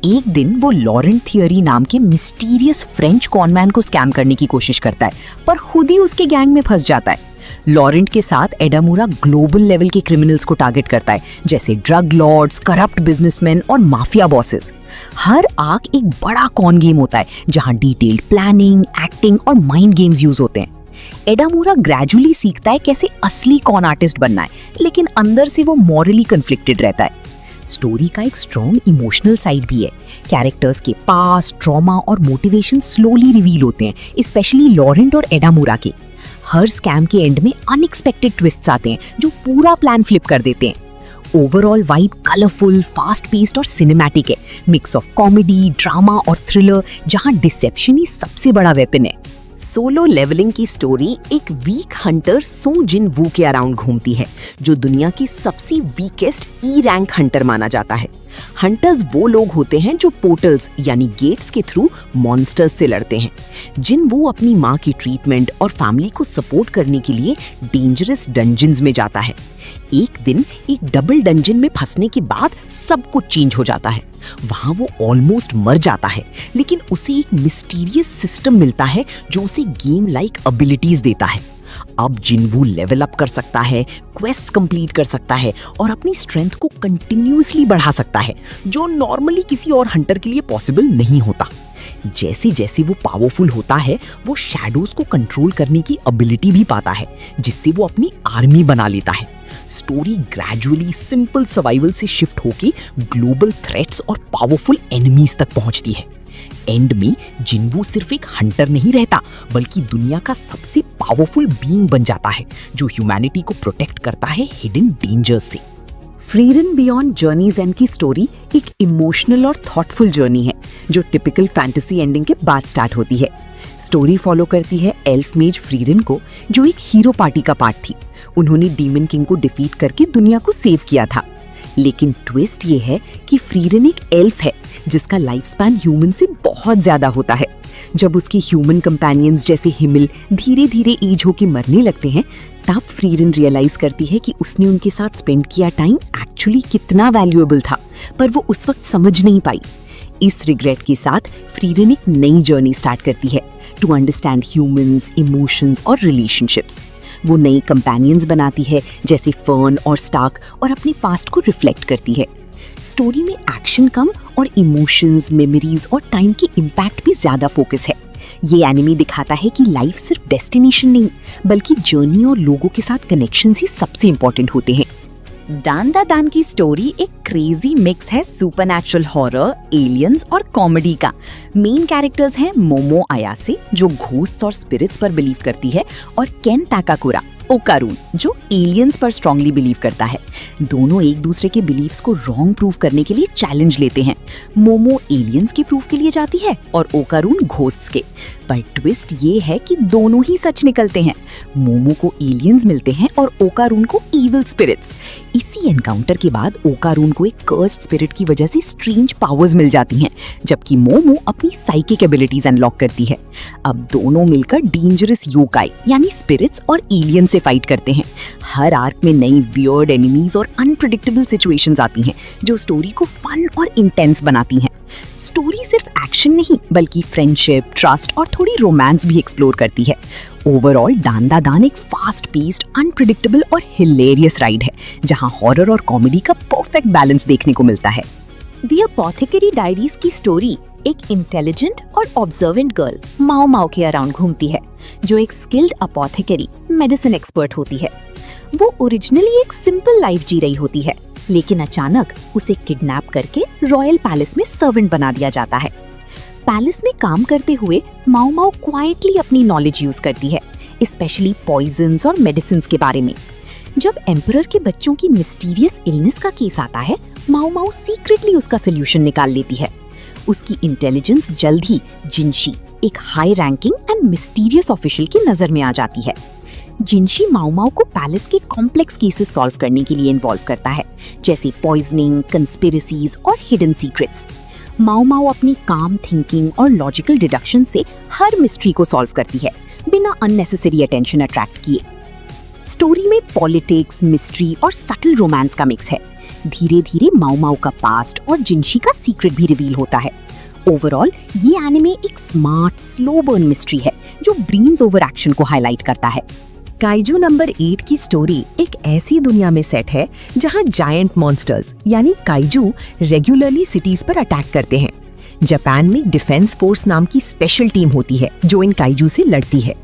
एक दिन वो लॉरेंट थियरी नाम के मिस्टीरियस फ्रेंच कॉनमैन को स्कैम करने की कोशिश करता है, पर खुद ही उसके गैंग में फंस जाता है। लॉरेंट के साथ एडामुरा ग्लोबल लेवल के क्रिमिनल्स को टारगेट करता है, जैसे ड्रग लॉर्ड्स, करप्ट बिजनेसमैन और माफिया बॉसेस। हर आर्क एक बड़ा कॉन गेम होता है, जहां डिटेल्ड प्लानिंग, एक्टिंग और माइंड गेम्स यूज होते हैं। एडामुरा ग्रेजुअली सीखता है कैसे असली कॉन आर्टिस्ट बनना है, लेकिन अंदर से वो मॉरली कन्फ्लिक्टेड रहता है। स्टोरी का एक स्ट्रॉन्ग इमोशनल साइड भी है। कैरेक्टर्स के पास्ट, ट्रॉमा और मोटिवेशन स्लोली रिवील होते हैं, स्पेशली लॉरेंट और एडामुरा के। हर स्कैम के एंड में अनएक्सपेक्टेड ट्विस्ट्स आते हैं, जो पूरा प्लान फ्लिप कर देते हैं। Overall vibe colourful, fast paced और सिनेमैटिक है, मिक्स ऑफ कॉमेडी, ड्रामा और थ्रिलर, जहां डिसेप्शन ही सबसे बड़ा वेपन है। सोलो लेवलिंग की स्टोरी एक वीक हंटर सो जिन वू के अराउंड घूमती है, जो दुनिया की सबसे वीकेस्ट ई रैंक हंटर माना जाता है। हंटर्स वो लोग होते हैं जो पोर्टल्स यानी गेट्स के थ्रू मॉन्स्टर्स से लड़ते हैं। जिन वू अपनी माँ की ट्रीटमेंट और फैमिली को सपोर्ट करने के लिए डेंजरस डंजन्स में जाता है। एक दिन एक डबल डंजन में फंसने के बाद सब कुछ चेंज हो जाता है। वहां वो ऑलमोस्ट मर जाता है, लेकिन उसे एक मिस्टीरियस सिस्टम मिलता है जो उसे गेम लाइक एबिलिटीज देता है। अब जिनवू लेवल अप कर सकता है, क्वेस्ट कंप्लीट कर सकता है और अपनी स्ट्रेंथ को कंटिन्यूअसली बढ़ा सकता है, जो नॉर्मली किसी और हंटर के लिए पॉसिबल नहीं होता। जैसे जैसे वो पावरफुल होता है, वो शैडोज को कंट्रोल करने की एबिलिटी भी पाता है, जिससे वो अपनी आर्मी बना लेता है। स्टोरी ग्रेजुअली सिंपल सर्वाइवल से शिफ्ट होके ग्लोबल थ्रेट्स और पावरफुल एनिमीज तक पहुंचती है। एंड में जिनवू सिर्फ एक हंटर नहीं रहता, बल्कि दुनिया का सबसे पावरफुल बीइंग बन जाता है, जो ह्यूमैनिटी को प्रोटेक्ट करता है हिडन डेंजर्स से। फ्रीडम बियॉन्ड जर्नीज एंड की स्टोरी एक इमोशनल और थॉटफुल जर्नी है, जो टिपिकल फैंटेसी एंडिंग के बाद स्टार्ट होती है। स्टोरी फॉलो करती है एल्फ मेज फ्रीडन को, जो एक हीरो पार्टी का पार्ट थी। उन्होंने डीमन किंग को डिफीट करके दुनिया को सेव किया था। लेकिन ट्विस्ट ये है कि फ्रीडन एक एल्फ है, जिसका लाइफ स्पैन ह्यूमन से बहुत ज्यादा होता है। जब उसके ह्यूमन कंपेनियंस जैसे हिमिल धीरे धीरे एज होके मरने लगते हैं, तब फ्रीडन रियलाइज करती है कि उसने उनके साथ स्पेंड किया टाइम एक्चुअली कितना वैल्यूएबल था, पर वो उस वक्त समझ नहीं पाई। इस रिग्रेट के साथ फ्रीडन एक नई जर्नी स्टार्ट करती है टू अंडरस्टैंड ह्यूमंस, इमोशंस और रिलेशनशिप्स। वो नई कंपेनियंस बनाती है, जैसे फर्न और स्टार्क, और अपने पास्ट को रिफ्लेक्ट करती है। स्टोरी में एक्शन कम और इमोशंस, मेमोरीज और टाइम की इम्पैक्ट भी ज्यादा फोकस है। ये एनिमी दिखाता है कि लाइफ सिर्फ डेस्टिनेशन नहीं, बल्कि जर्नी और लोगों के साथ कनेक्शन ही सबसे इंपॉर्टेंट होते हैं। दान दा दान की स्टोरी एक क्रेजी मिक्स है सुपरनैचुरल हॉरर, एलियंस और कॉमेडी का। मेन कैरेक्टर्स हैं मोमो अयासे, जो घोस्ट्स और स्पिरिट्स पर बिलीव करती है, और केन ताकाकुरा, ओकारून, जो एलियंस पर स्ट्रांगली बिलीव करता है। दोनों एक दूसरे के बिलीव्स को रॉन्ग प्रूव करने के लिए चैलेंज लेते हैं। मोमो एलियंस के प्रूफ के लिए जाती है और ओकारून घोस्ट्स के। पर ट्विस्ट ये है कि दोनों ही सच निकलते हैं। मोमो को एलियंस मिलते हैं और ओकारून को इविल स्पिरिट्स। इसी एनकाउंटर के बाद ओकारून को एक कर्स्ड स्पिरिट की वजह से स्ट्रेंज पावर्स मिल जाती हैं, जबकि मोमो अपनी साइकिक एबिलिटीज अनलॉक करती है। अब दोनों मिलकर डेंजरस योकाई यानी स्पिरिट्स और एलियन से फाइट करते हैं। हर आर्क में नई वियर्ड एनिमीज और अनप्रेडिक्टेबल सिचुएशंस आती हैं, जो स्टोरी को फन और इंटेंस बनाती हैं। स्टोरी सिर्फ एक्शन नहीं, बल्कि फ्रेंडशिप, ट्रस्ट और थोड़ी रोमांस भी एक्सप्लोर करती है। ओवरऑल दान एक फास्ट पेस्ड, अनप्रेडिक्टेबल और हिलेरियस राइड है, जहां हॉरर और कॉमेडी का परफेक्ट बैलेंस देखने को मिलता है। द अपोथेकेरी डायरीज की स्टोरी एक इंटेलिजेंट और ऑब्जर्वेंट गर्ल माओ माओ के अराउंड घूमती है, जो एक स्किल्ड अपोथेकेरी मेडिसिन एक्सपर्ट होती है। वो ओरिजिनली एक सिंपल लाइफ जी रही होती है, लेकिन अचानक उसे किडनैप करके रॉयल पैलेस में सर्वेंट बना दिया जाता है। पैलेस में काम करते हुए माओ माओ क्वाइटली अपनी नॉलेज यूज करती है, स्पेशली पॉइजन्स और मेडिसिन्स के बारे में। जब एम्परर के बच्चों की मिस्टीरियस इलनेस का केस आता है, माओ माओ सीक्रेटली उसका सोल्यूशन निकाल लेती है। उसकी इंटेलिजेंस जल्द ही जिनशी, एक high ranking and mysterious official की नजर में आ जाती है। जिनशी माओ माओ को पैलेस के कॉम्प्लेक्स केसेस सॉल्व करने के लिए इन्वॉल्व करता है, जैसे पॉइजनिंग, कंस्पिरेसीज और हिडन सीक्रेट्स। माओ माओ अपनी काम थिंकिंग और लॉजिकल डिडक्शन से हर मिस्ट्री को सॉल्व करती है, बिना अननेसेसरी अटेंशन अट्रैक्ट किए। स्टोरी में पॉलिटिक्स, मिस्ट्री और सटल रोमांस का मिक्स है। धीरे धीरे माओ माओ का पास्ट और जिनशी का सीक्रेट भी रिवील होता है। ओवरऑल ये एनिमे एक स्मार्ट, स्लो बर्न मिस्ट्री है, जो ब्रेन्स ओवर एक्शन को हाईलाइट करता है। काइजू नंबर 8 की स्टोरी एक ऐसी दुनिया में सेट है जहां जायंट मॉन्स्टर्स यानी काइजू रेगुलरली सिटीज पर अटैक करते हैं। जापान में डिफेंस फोर्स नाम की स्पेशल टीम होती है जो इन काइजू से लड़ती है।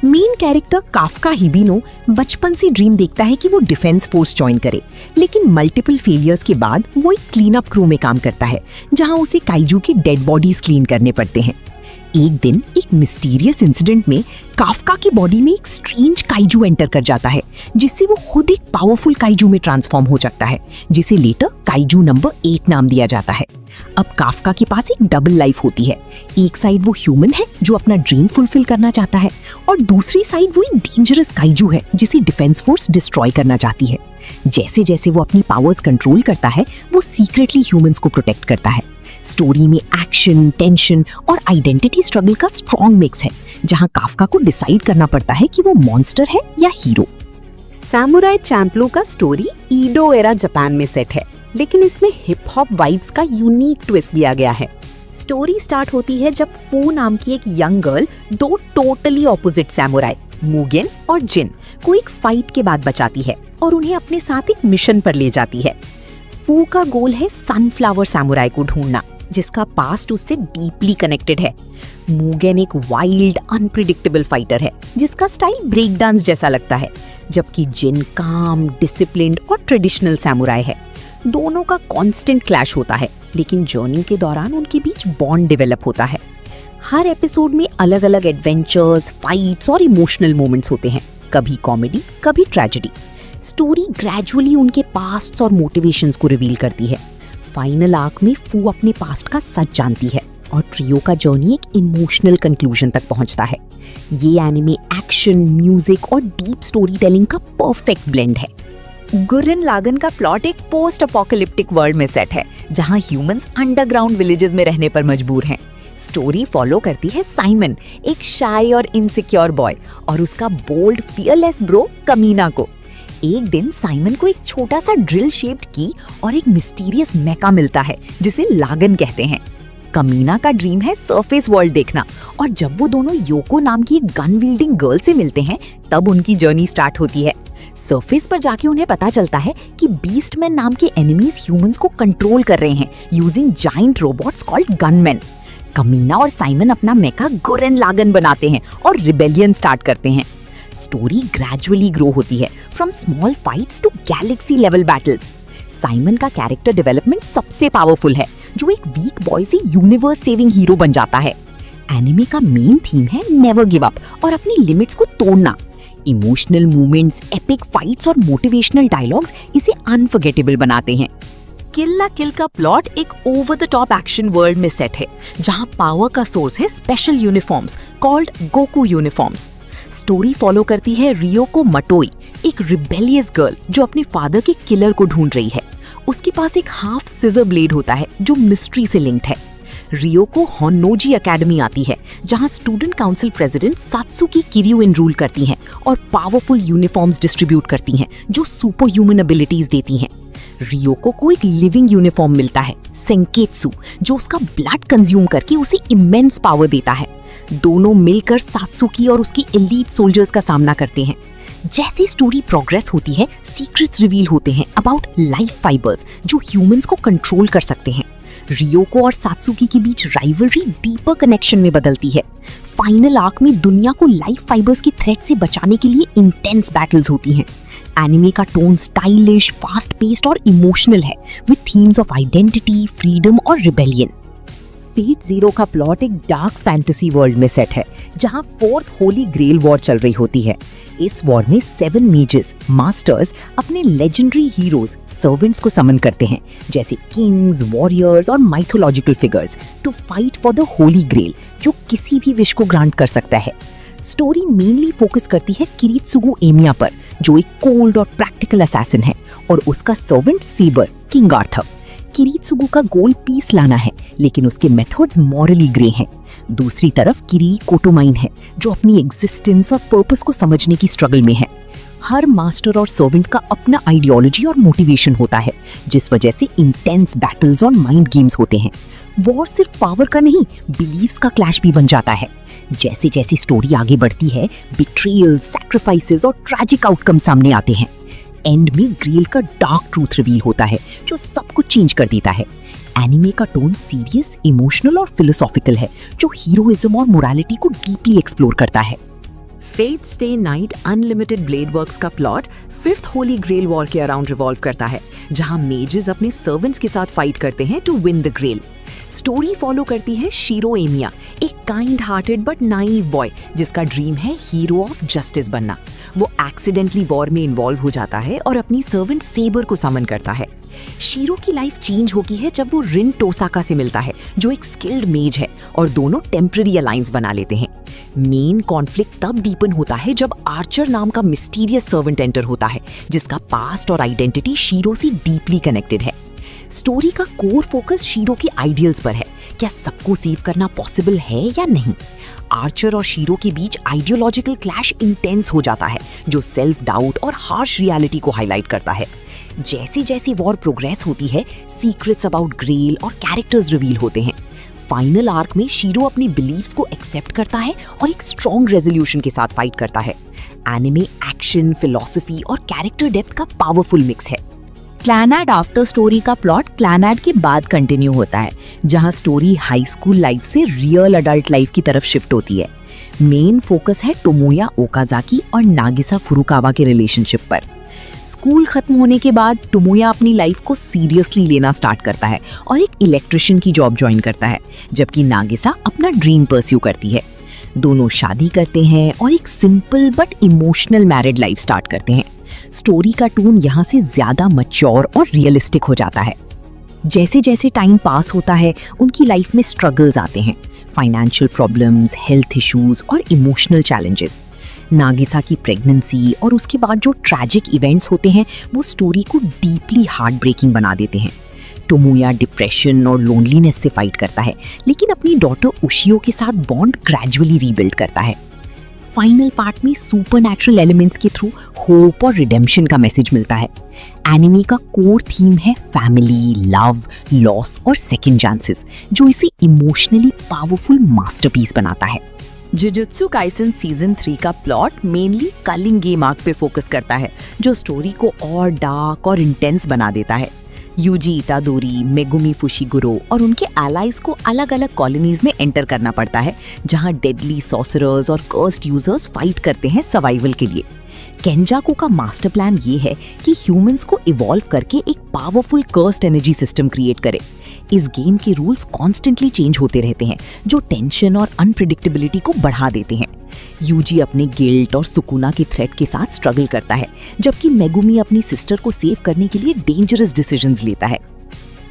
मेन कैरेक्टर काफका हिबिनो बचपन से ड्रीम देखता है कि वो डिफेंस फोर्स ज्वाइन करे, लेकिन मल्टीपल फेलियर्स के बाद वो एक क्लीन अप क्रू में काम करता है, जहां उसे काइजू के डेड बॉडीज क्लीन करने पड़ते हैं। एक दिन एक मिस्टीरियस इंसिडेंट में काफका की बॉडी में एक स्ट्रेंज काइजू एंटर कर जाता है, जिससे वो खुद एक पावरफुल काइजू में ट्रांसफॉर्म हो जाता है, जिसे लेटर काइजू नंबर 8 नाम दिया जाता है। अब काफका के पास एक डबल लाइफ होती है। एक साइड वो ह्यूमन है जो अपना ड्रीम फुलफिल करना चाहता है, और दूसरी साइड वो एक डेंजरस काइजू है जिसे डिफेंस फोर्स डिस्ट्रॉय करना चाहती है। जैसे जैसे वो अपनी पावर्स कंट्रोल करता है, वो सीक्रेटली ह्यूमंस को प्रोटेक्ट करता है। स्टोरी में एक्शन, टेंशन और आइडेंटिटी स्ट्रगल का स्ट्रॉन्ग मिक्स है, जहां काफका को डिसाइड करना पड़ता है कि वो मॉन्स्टर है या हीरो। सैमुराई चैंपलो का स्टोरी ईडो एरा जापान में सेट है, लेकिन इसमें हिप हॉप वाइब्स का यूनिक ट्विस्ट दिया गया है। स्टोरी स्टार्ट होती है जब फू नाम की एक यंग गर्ल दो टोटली ऑपोजिट सैमुराई, मुगेन और जिन, को एक फाइट के बाद बचाती है और उन्हें अपने साथ एक मिशन पर ले जाती है। फू का गोल है सनफ्लावर सैमुराई को ढूंढना, जिसका पास्ट उससे डीपली कनेक्टेड है। मुगेन एक वाइल्ड, अनप्रिडिक्टेबल फाइटर है जिसका स्टाइल ब्रेक डांस जैसा लगता है, जबकि जिन काम, डिसिप्लिन्ड और ट्रेडिशनल सैमुराई है। दोनों का कांस्टेंट क्लैश होता है, लेकिन जर्नी के दौरान उनके बीच बॉन्ड डेवलप होता है। हर एपिसोड में अलग अलग एडवेंचर्स, फाइट्स और इमोशनल मोमेंट्स होते हैं, कभी कॉमेडी, कभी ट्रेजेडी। स्टोरी ग्रेजुअली उनके पास्ट और मोटिवेशंस को रिवील करती है। फाइनल आर्क में फू अपने पास्ट का सच जानती है और ट्रियो का जर्नी एक इमोशनल कंक्लूजन तक पहुंचता है। ये एनिमे एक्शन, म्यूजिक और डीप स्टोरी टेलिंग का परफेक्ट ब्लेंड है। गुर्रेन लागन का प्लॉट एक पोस्ट अपोकलिप्टिक वर्ल्ड में सेट है, जहां ह्यूमंस अंडरग्राउंड विलेजेस में रहने पर मजबूर हैं। स्टोरी फॉलो करती है साइमन, एक शाय और इनसिक्योर बॉय, और उसका बोल्ड, फियरलेस ब्रो कमीना को। एक दिन साइमन को एक छोटा सा ड्रिल शेप्ड की और एक मिस्टीरियस मेका मिलता है जिसे लागन कहते हैं। कमीना का ड्रीम है सरफेस वर्ल्ड देखना, और जब वो दोनों योको नाम की एक गन विल्डिंग गर्ल से मिलते हैं, तब उनकी जर्नी स्टार्ट होती है। सरफेस पर जाके उन्हें पता चलता है कि बीस्टमैन नाम के एनिमीज ह्यूमंस को कंट्रोल कर रहे हैं using giant robots called gunman. कमीना और साइमन अपना मेका गुर्रेन लागन बनाते हैं और रिबेलियन स्टार्ट करते हैं। स्टोरी ग्रेजुअली ग्रो होती है, from small fights to galaxy level battles. Simon का कैरेक्टर डेवलपमेंट सबसे पावरफुल है, जो एक वीक बॉय से यूनिवर्स सेविंग हीरो बन जाता है। एनिमे का मेन थीम है नेवर गिव अप और अपनी लिमिट्स को तोड़ना। इमोशनल मूवमेंट्स, एपिक फाइट्स और मोटिवेशनल डायलॉग्स इसे अनफॉरगेटेबल बनाते हैं। किल ला किल का प्लॉट एक over the top action world में सेट है, जहां पावर का सोर्स है special uniforms called Goku uniforms. Story follow करती है रियोको मटोई, एक रिबेलियस गर्ल जो अपने फादर के किलर को ढूंढ रही है। उसके पास एक हाफ सिजर ब्लेड होता है जो मिस्ट्री से लिंक्ड है। रियोको होन्नोजी एकेडमी आती है, जहां स्टूडेंट काउंसिल प्रेसिडेंट सात्सुकी किरियो इनरूल करती हैं और पावरफुल यूनिफॉर्म्स डिस्ट्रीब्यूट करती हैं जो सुपर ह्यूमन एबिलिटीज देती हैं। रियोको को एक लिविंग यूनिफॉर्म मिलता है, सेंकेत्सु, जो उसका ब्लड कंज्यूम करके उसे इमेंस पावर देता है। दोनों मिलकर सात्सुकी और उसकी एलीट सोल्जर्स का सामना करते हैं। जैसी स्टोरी प्रोग्रेस होती है, सीक्रेट्स रिवील होते हैं अबाउट लाइफ फाइबर्स जो ह्यूमंस को कंट्रोल कर सकते हैं। रियोको और सात्सुकी के बीच राइवलरी डीपर कनेक्शन में बदलती है। फाइनल आर्क में दुनिया को लाइफ फाइबर्स के थ्रेट से बचाने के लिए इंटेंस बैटल्स होती हैं। एनिमे का टोन स्टाइलिश, फास्ट पेस्ड और इमोशनल है, with themes of identity, freedom और रिबेलियन। फेट ज़ीरो का प्लॉट एक डार्क फैंटेसी वर्ल्ड में सेट है, जहां फोर्थ होली ग्रेल वॉर चल रही होती है। इस वॉर में 7 मेजेस, मास्टर्स, अपने लेजेंडरी हीरोज, सर्वेंट्स को समन करते हैं, जैसे किंग्स, वॉरियर्स और mythological figures, to fight for the Holy Grail, जो किसी भी विश को ग्रांट कर सकता है। स्टोरी मेनली फोकस करती है किरीत्सुगु एमिया पर, जो एक कोल्ड और प्रैक्टिकल असैसिन है, और उसका सर्वेंट सेबर, किंग आर्थर। किरीत्सुगु का गोल पीस लाना है, लेकिन उसके मेथड्स मॉरली ग्रे हैं। दूसरी तरफ किरी कोटोमाइन है, जो अपनी एग्जिस्टेंस और पर्पस को समझने की स्ट्रगल में है। हर मास्टर और सर्वेंट का अपना आइडियोलॉजी और मोटिवेशन होता है, जिस वजह से इंटेंस बैटल्स और माइंड गेम्स होते हैं। वॉर सिर्फ पावर का नहीं, बिलीव्स का क्लैश भी बन जाता है। जैसे जैसी स्टोरी आगे बढ़ती है, बिट्रियल, सैक्रिफाइसेस और ट्रैजिक आउटकम सामने आते हैं। एंड में ग्रेल का डार्क ट्रूथ रिवील होता है, जो सब कुछ चेंज कर देता है। एनिमे का टोन सीरियस, इमोशनल और फिलोसॉफिकल है, जो हीरोइज्म और मोरालिटी को डीपली एक्सप्लोर करता है। Fate stay night unlimited blade works का plot 5th holy grail war के अराउंड रिवॉल्व करता है, जहां मेजेस अपने सर्वेंट्स के साथ फाइट करते हैं to win the Grail. Story follow करती है शीरो एमिया, एक kind hearted but naive boy जिसका ड्रीम है हीरो ऑफ जस्टिस बनना। वो एक्सीडेंटली वॉर में इन्वॉल्व हो जाता है और अपनी सर्वेंट सेबर को समन करता है। शीरो की लाइफ चेंज होती है जब वो रिन टोसाका से मिलता है, जो एक स्किल्ड मेज है, और दोनों टेम्पररी अलायंस बना लेते हैं। मेन कॉन्फ्लिक्ट तब डीपन होता है जब आर्चर नाम का मिस्टीरियस सर्वेंट एंटर होता है, जिसका पास्ट और आइडेंटिटी शीरो से डीपली कनेक्टेड है। स्टोरी का कोर फोकस शीरो के आइडियल्स पर है, क्या सबको सेव करना पॉसिबल है या नहीं। आर्चर और शीरो के बीच आइडियोलॉजिकल क्लैश इंटेंस हो जाता है, जो सेल्फ डाउट और हार्श रियलिटी को हाईलाइट करता है। जैसे जैसे वॉर प्रोग्रेस होती है, सीक्रेट्स अबाउट ग्रेल और कैरेक्टर्स रिवील होते हैं। फाइनल आर्क में शीरो अपने बिलीव्स को एक्सेप्ट करता है और एक स्ट्रॉन्ग रेजोल्यूशन के साथ फाइट करता है। एनिमे एक्शन, फिलॉसफी और कैरेक्टर डेप्थ का पावरफुल मिक्स है। क्लैनाड आफ्टर स्टोरी का प्लॉट क्लैनाड के बाद कंटिन्यू होता है, जहां स्टोरी हाई स्कूल लाइफ से रियल अडल्ट लाइफ की तरफ शिफ्ट होती है। मेन फोकस है टोमोया ओकाजाकी और नागिसा फुरुकावा के रिलेशनशिप पर। स्कूल खत्म होने के बाद टोमोया अपनी लाइफ को सीरियसली लेना स्टार्ट करता है और एक इलेक्ट्रिशियन की जॉब ज्वाइन करता है, जबकि नागिसा अपना ड्रीम परस्यू करती है। दोनों शादी करते हैं और एक simple but emotional married life start करते हैं। स्टोरी का टोन यहाँ से ज्यादा मैच्योर और रियलिस्टिक हो जाता है। जैसे जैसे टाइम पास होता है, उनकी लाइफ में स्ट्रगल्स आते हैं, फाइनेंशियल प्रॉब्लम्स, हेल्थ इश्यूज और इमोशनल चैलेंजेस। नागिसा की प्रेगनेंसी और उसके बाद जो ट्रैजिक इवेंट्स होते हैं, वो स्टोरी को डीपली हार्ट ब्रेकिंग बना देते हैं। टोमोया डिप्रेशन और लोनलीनेस से फाइट करता है, लेकिन अपनी डॉटर उशियो के साथ बॉन्ड ग्रेजुअली रीबिल्ड करता है। फाइनल पार्ट में सुपरनैचुरल एलिमेंट्स के थ्रू होप और रिडेम्पशन का मैसेज मिलता है। एनिमे का कोर थीम है फैमिली, लव, लॉस और सेकंड चांसेस, जो इसे इमोशनली पावरफुल मास्टरपीस बनाता है। जुजुत्सु काइसन सीजन 3 का plot mainly culling game arc पे फोकस करता है, जो स्टोरी को और डार्क और इंटेंस बना देता है। यूजी इटादोरी, मेगुमी फुशिगुरो और उनके एलाइज को अलग अलग कॉलोनीज में एंटर करना पड़ता है, जहां डेडली सॉर्सरर्स और कर्स्ड यूजर्स फाइट करते हैं सर्वाइवल के लिए। केंजाकू का मास्टर प्लान ये है कि ह्यूमंस को इवॉल्व करके एक powerful cursed energy system create करे। इस गेम के रूल्स कॉन्स्टेंटली चेंज होते रहते हैं, जो टेंशन और अनप्रिडिक्टेबिलिटी को बढ़ा देते हैं। यूजी अपने गिल्ट और सुकुना के थ्रेट के साथ स्ट्रगल करता है, जबकि मेगुमी अपनी सिस्टर को सेव करने के लिए डेंजरस डिसीजंस लेता है।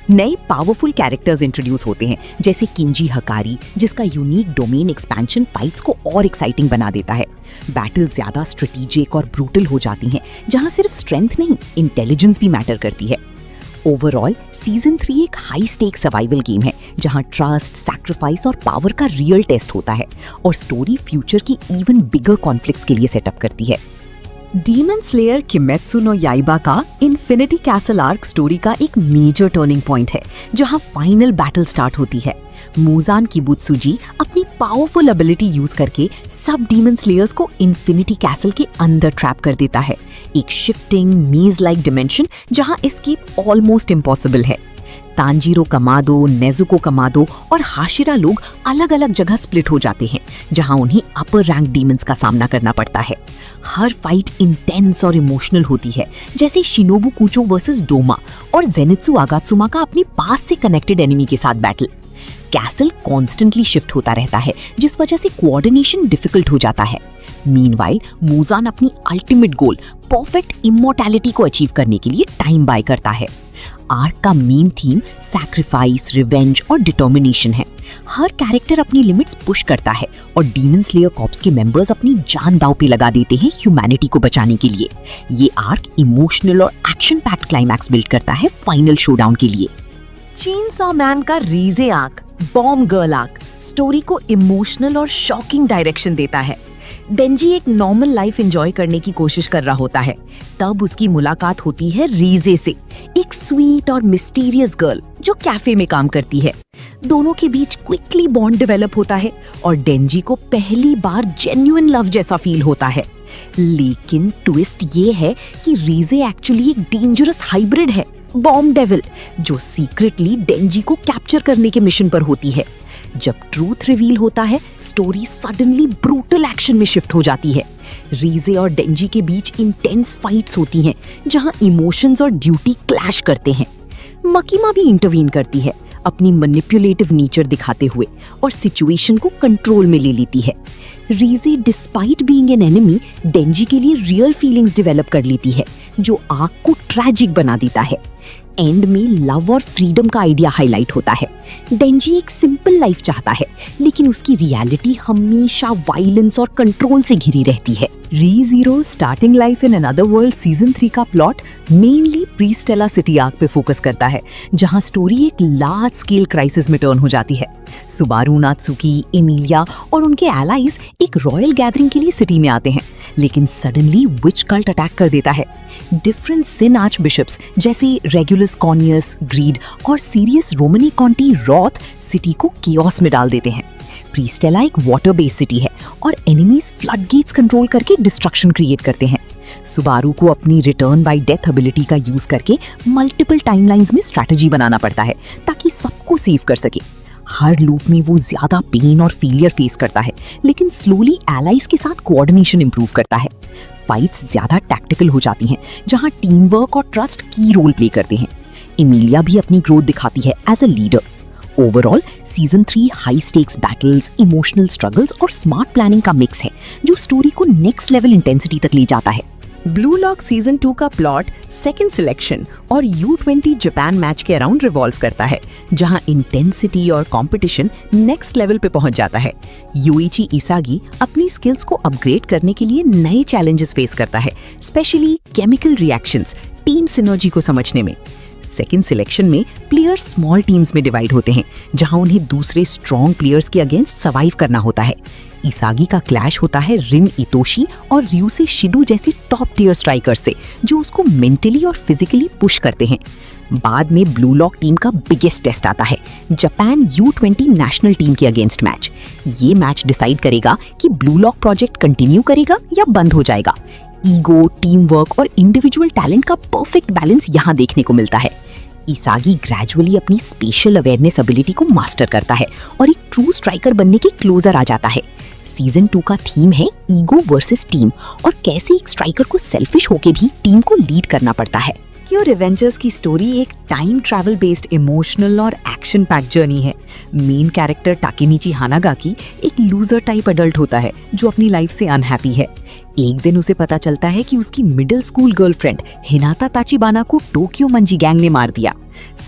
नए पावरफुल कैरेक्टर्स इंट्रोड्यूस होते हैं, जैसे किंजी हकारी, जिसका यूनिक डोमेन एक्सपेंशन फाइट्स को और एक्साइटिंग बना देता है। बैटल ज्यादा स्ट्रेटेजिक और ब्रूटल हो जाती हैं, जहां सिर्फ स्ट्रेंथ नहीं, इंटेलिजेंस भी मैटर करती है। ओवरऑल सीजन 3 एक हाई स्टेक सर्वाइवल गेम है, जहां ट्रस्ट, सैक्रिफाइस और पावर का रियल टेस्ट होता है, और स्टोरी फ्यूचर की इवन बिगर कॉन्फ्लिक्ट्स के लिए सेटअप करती है। डीमन स्लेयर किमेत्सु नो याइबा का इन्फिनिटी कैसल आर्क स्टोरी का एक मेजर टर्निंग पॉइंट है, जहां फाइनल बैटल स्टार्ट होती है। मुजान किबुत्सुजी अपनी पावरफुल एबिलिटी यूज करके सब डीमन स्लेयर्स को इन्फिनिटी कैसल के अंदर ट्रैप कर देता है, एक शिफ्टिंग मेज लाइक डिमेंशन जहां एस्केप ऑलमोस्ट इम्पॉसिबल है। तांजीरो कमादो, नेजुको कमादो और हाशिरा लोग अलग अलग जगह स्प्लिट हो जाते हैं, जहां उन्हें अपर रैंक डीमंस का सामना करना पड़ता है। हर फाइट इंटेंस और इमोशनल होती है, जैसे शिनोबु कुचो वर्सेस डोमा और जेनित्सु आगात्सुमा का अपने पास से कनेक्टेड एनिमी के साथ बैटल। कैसल कॉन्स्टेंटली शिफ्ट होता रहता है, जिस वजह से कोऑर्डिनेशन डिफिकल्ट हो जाता है। मीनवाइल मुजान अपनी अल्टीमेट गोल परफेक्ट इमॉर्टैलिटी को अचीव करने के लिए टाइम बाय करता है। आर्क का मेन थीम सैक्रिफाइस, रिवेंज और डिटर्मिनेशन है। हर कैरेक्टर अपनी लिमिट्स पुश करता है और डीमन स्लेयर कॉर्प्स के मेंबर्स अपनी जान दांव पे लगा देते हैं ह्यूमैनिटी को बचाने के लिए। ये आर्क इमोशनल और एक्शन पैक्ड क्लाइमैक्स बिल्ड करता है फाइनल शोडाउन के लिए। चेनसॉ मैन का Reze arc, bomb girl arc story को इमोशनल और शॉकिंग डायरेक्शन देता है। डेंजी एक नॉर्मल लाइफ एंजॉय करने की कोशिश कर रहा होता है, तब उसकी मुलाकात होती है रीजे से, एक स्वीट और मिस्टीरियस गर्ल जो कैफे में काम करती है। दोनों के बीच क्विकली बॉन्ड डेवलप होता है और डेंजी को पहली बार जेन्युइन लव जैसा फील होता है। लेकिन ट्विस्ट ये है कि रीजे एक्चुअली एक डेंजरस हाइब्रिड है, बॉम्ब डेविल, जो सीक्रेटली डेंजी को कैप्चर करने के मिशन पर होती है। जब ट्रूथ रिवील होता है, स्टोरी सडनली ब्रूटल एक्शन में शिफ्ट हो जाती है। रीजे और डेंजी के बीच इंटेंस फाइट्स होती हैं, जहां इमोशंस और ड्यूटी क्लैश करते हैं। मकीमा भी इंटरवीन करती है, अपनी मैनिपुलेटिव नेचर दिखाते हुए, और सिचुएशन को कंट्रोल में ले लेती है। रीजे डिस्पाइट बीइंग एन एनिमी डेंजी के लिए रियल फीलिंग्स डेवलप कर लेती है, जो आर्क को ट्रैजिक बना देता है। एंड में लव और फ्रीडम का आइडिया हाईलाइट होता है। डेंजी एक सिंपल लाइफ चाहता है, लेकिन उसकी रियलिटी हमेशा वायलेंस और कंट्रोल से घिरी रहती है। Re Zero starting life in another world season 3 का plot mainly Priestella city arc पे फोकस करता है, जहां स्टोरी एक लार्ज स्केल क्राइसिस में टर्न हो जाती है। सुबारू, नात्सुकी, एमिलिया और उनके एलाइज एक रॉयल गैदरिंग के लिए सिटी में आते हैं, लेकिन सडनली विच कल्ट अटैक कर देता है। डिफरेंट सिन आर्च बिशप्स जैसे रेगुलस कॉर्नियस, ग्रीड और सीरियस रोमनी कॉन्टी रॉथ सिटी को कियोस में डाल देते हैं। प्रीस्टेला एक वाटर बेस्ड सिटी है और एनिमीज फ्लड गेट्स कंट्रोल करके डिस्ट्रक्शन क्रिएट करते हैं। सुबारू को अपनी रिटर्न बाय डेथ एबिलिटी का यूज करके मल्टीपल टाइमलाइंस में स्ट्रैटेजी बनाना पड़ता है, ताकि सबको सेव कर सके। हर लूप में वो ज्यादा पेन और फेलियर फेस करता है, लेकिन स्लोली एलाइज के साथ कोऑर्डिनेशन इंप्रूव करता है। फाइट्स ज्यादा टैक्टिकल हो जाती हैं, जहां टीम वर्क और ट्रस्ट की रोल प्ले करते हैं। एमिलिया भी अपनी ग्रोथ दिखाती है as a leader. Overall season 3 high stakes battles, emotional struggles और स्मार्ट प्लानिंग का मिक्स है, जो स्टोरी को नेक्स्ट लेवल इंटेंसिटी तक ले जाता है। ब्लू लॉक सीजन 2 का प्लॉट सेकंड सिलेक्शन और U20 जापान मैच के अराउंड रिवॉल्व करता है, जहां इंटेंसिटी और कंपटीशन नेक्स्ट लेवल पे पहुंच जाता है। यूइची इसागी अपनी स्किल्स को अपग्रेड करने के लिए नए चैलेंजेस फेस करता है, specially chemical reactions, team synergy को समझने में। सेकंड सिलेक्शन में प्लेयर्स स्मॉल टीम्स में डिवाइड होते हैं, जहां उन्हें दूसरे स्ट्रॉन्ग प्लेयर्स के अगेंस्ट सर्वाइव करना होता है। इसागी का क्लैश होता है रिन इतोशी और ryusei शिडू जैसे टॉप टियर स्ट्राइकर्स से, जो उसको मेंटली और फिजिकली पुश करते हैं। बाद में ब्लू लॉक टीम का बिगेस्ट टेस्ट आता है, जापान U20 नेशनल टीम के अगेंस्ट मैच। ये मैच डिसाइड करेगा कि ब्लू लॉक प्रोजेक्ट कंटिन्यू करेगा या बंद हो जाएगा। ईगो, टीम वर्क और इंडिविजुअल टैलेंट का परफेक्ट बैलेंस यहाँ देखने को मिलता है। इसागी ग्रेजुअली अपनी स्पेशल अवेयरनेस एबिलिटी को मास्टर करता है और एक ट्रू स्ट्राइकर बनने के क्लोजर आ जाता है। सीजन 2 का थीम है ईगो वर्सेस टीम, और कैसे एक स्ट्राइकर को सेल्फिश होके भी टीम को लीड करना पड़ता है। टोक्यो रिवेंजर्स की स्टोरी एक टाइम ट्रैवल बेस्ड इमोशनल और एक्शन पैक जर्नी है। मेन कैरेक्टर टाकेमिची हानागाकी एक लूजर टाइप अडल्ट होता है जो अपनी लाइफ से अनहैप्पी है। एक दिन उसे पता चलता है कि उसकी मिडिल स्कूल गर्लफ्रेंड हिनाता ताचिबाना को टोक्यो मंजी गैंग ने मार दिया।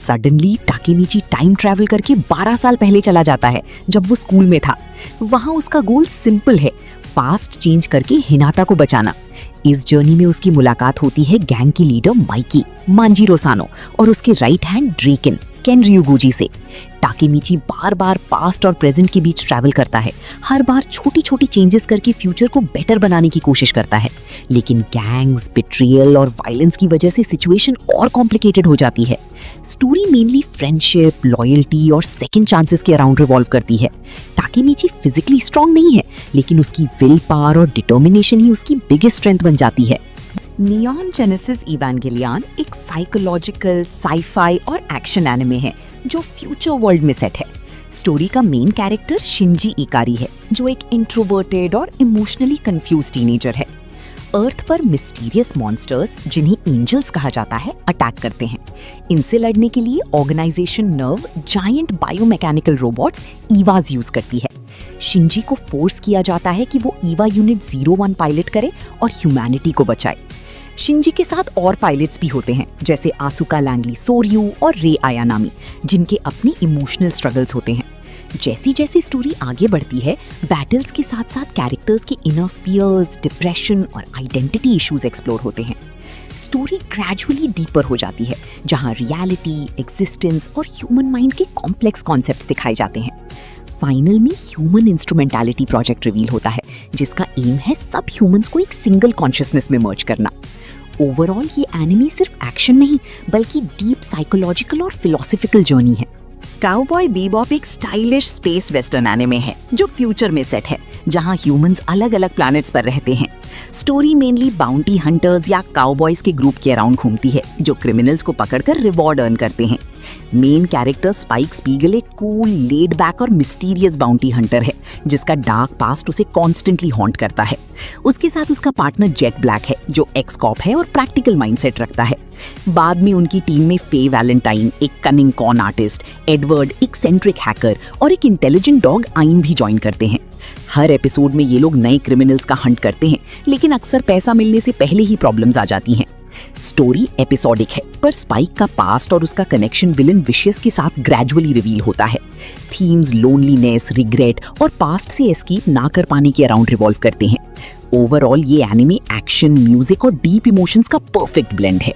सडनली टाकेमिची टाइम ट्रैवल करके 12 साल पहले चला जाता है जब वो स्कूल में था। वहाँ उसका गोल सिंपल है, पास्ट चेंज करके हिनाता को बचाना। इस जर्नी में उसकी मुलाकात होती है गैंग की लीडर माइकी मांजीरो सानो और उसके राइट हैंड ड्रेकिन केन रियुगुजी से। टाकेमिची बार बार पास्ट और प्रेजेंट के बीच ट्रैवल करता है, हर बार छोटी छोटी चेंजेस करके फ्यूचर को बेटर बनाने की कोशिश करता है। लेकिन गैंग्स, बिट्रियल और वायलेंस की वजह से सिचुएशन और कॉम्प्लिकेटेड हो जाती है। स्टोरी मेनली फ्रेंडशिप, लॉयल्टी और सेकंड चांसेस के अराउंड रिवॉल्व करती है। टाकेमिची फिजिकली स्ट्रांग नहीं है, लेकिन उसकी विल पावर और डिटर्मिनेशन ही उसकी बिगेस्ट स्ट्रेंथ बन जाती है। नियॉन जेनेसिस इवेंगेलियन एक साइकोलॉजिकल, साई-फाई और एक्शन एनिमे है जो फ्यूचर वर्ल्ड में सेट है। स्टोरी का मेन कैरेक्टर शिंजी इकारी है जो एक इंट्रोवर्टेड और इमोशनली कंफ्यूज टीनेजर है। अर्थ पर मिस्टीरियस मॉन्स्टर्स, जिन्हें एंजल्स कहा जाता है, अटैक करते हैं। इनसे लड़ने के लिए organisation NERV giant biomechanical robots Evas use करती है। शिंजी को फोर्स किया जाता है कि वो ईवा यूनिट 01 पायलट करे और ह्यूमैनिटी को बचाए। शिंजी के साथ और पायलट्स भी होते हैं जैसे आसुका लैंगली सोर्यू और रे आयानामी, जिनके अपनी इमोशनल स्ट्रगल्स होते हैं। जैसी जैसी स्टोरी आगे बढ़ती है, बैटल्स के साथ साथ कैरेक्टर्स के इनर फियर्स, डिप्रेशन और आइडेंटिटी इश्यूज एक्सप्लोर होते हैं। स्टोरी ग्रेजुअली डीपर हो जाती है, जहां रियलिटी, एग्जिस्टेंस और ह्यूमन माइंड के कॉम्प्लेक्स कॉन्सेप्ट्स दिखाए जाते हैं। फाइनल में ह्यूमन इंस्ट्रूमेंटैलिटी प्रोजेक्ट रिवील होता है, जिसका एम है सब ह्यूमंस को एक सिंगल कॉन्शियसनेस में मर्ज करना। ओवरऑल ये एनिमे सिर्फ एक्शन नहीं, बल्कि डीप साइकोलॉजिकल और फिलोसॉफिकल जर्नी है। काउबॉय बीबॉप एक स्टाइलिश स्पेस वेस्टर्न एनिमे है जो फ्यूचर में सेट है, जहां ह्यूमंस अलग अलग प्लैनेट्स पर रहते हैं। स्टोरी मेनली बाउंटी हंटर्स या काउबॉयज के ग्रुप के अराउंड घूमती है जो क्रिमिनल्स को पकड़कर रिवॉर्ड अर्न करते हैं। मेन कैरेक्टर स्पाइक स्पीगल एक कूल, लेड बैक और मिस्टीरियस बाउंटी हंटर है जिसका डार्क पास्ट उसे कॉन्स्टेंटली हॉन्ट करता है। उसके साथ उसका पार्टनर जेट ब्लैक है जो एक्स कॉप है और प्रैक्टिकल माइंडसेट रखता है। बाद में उनकी टीम में फे वैलेंटाइन एक कनिंग कॉन आर्टिस्ट, एडवर्ड एक सेंट्रिक हैकर और एक इंटेलिजेंट डॉग आइन भी ज्वाइन करते हैं। हर एपिसोड में ये लोग नए क्रिमिनल्स का हंट करते हैं, लेकिन अक्सर पैसा मिलने से पहले ही प्रॉब्लम्स आ जाती हैं। स्टोरी एपिसोडिक है, पर स्पाइक का पास्ट और उसका कनेक्शन विलन विशियस के साथ ग्रेजुअली रिवील होता है। थीम्स लोनलीनेस, रिग्रेट और पास्ट से एस्केप ना कर पाने के अराउंड रिवॉल्व करते हैं। ओवरऑल ये एनिमे एक्शन, म्यूजिक और डीप इमोशंस का परफेक्ट ब्लेंड है।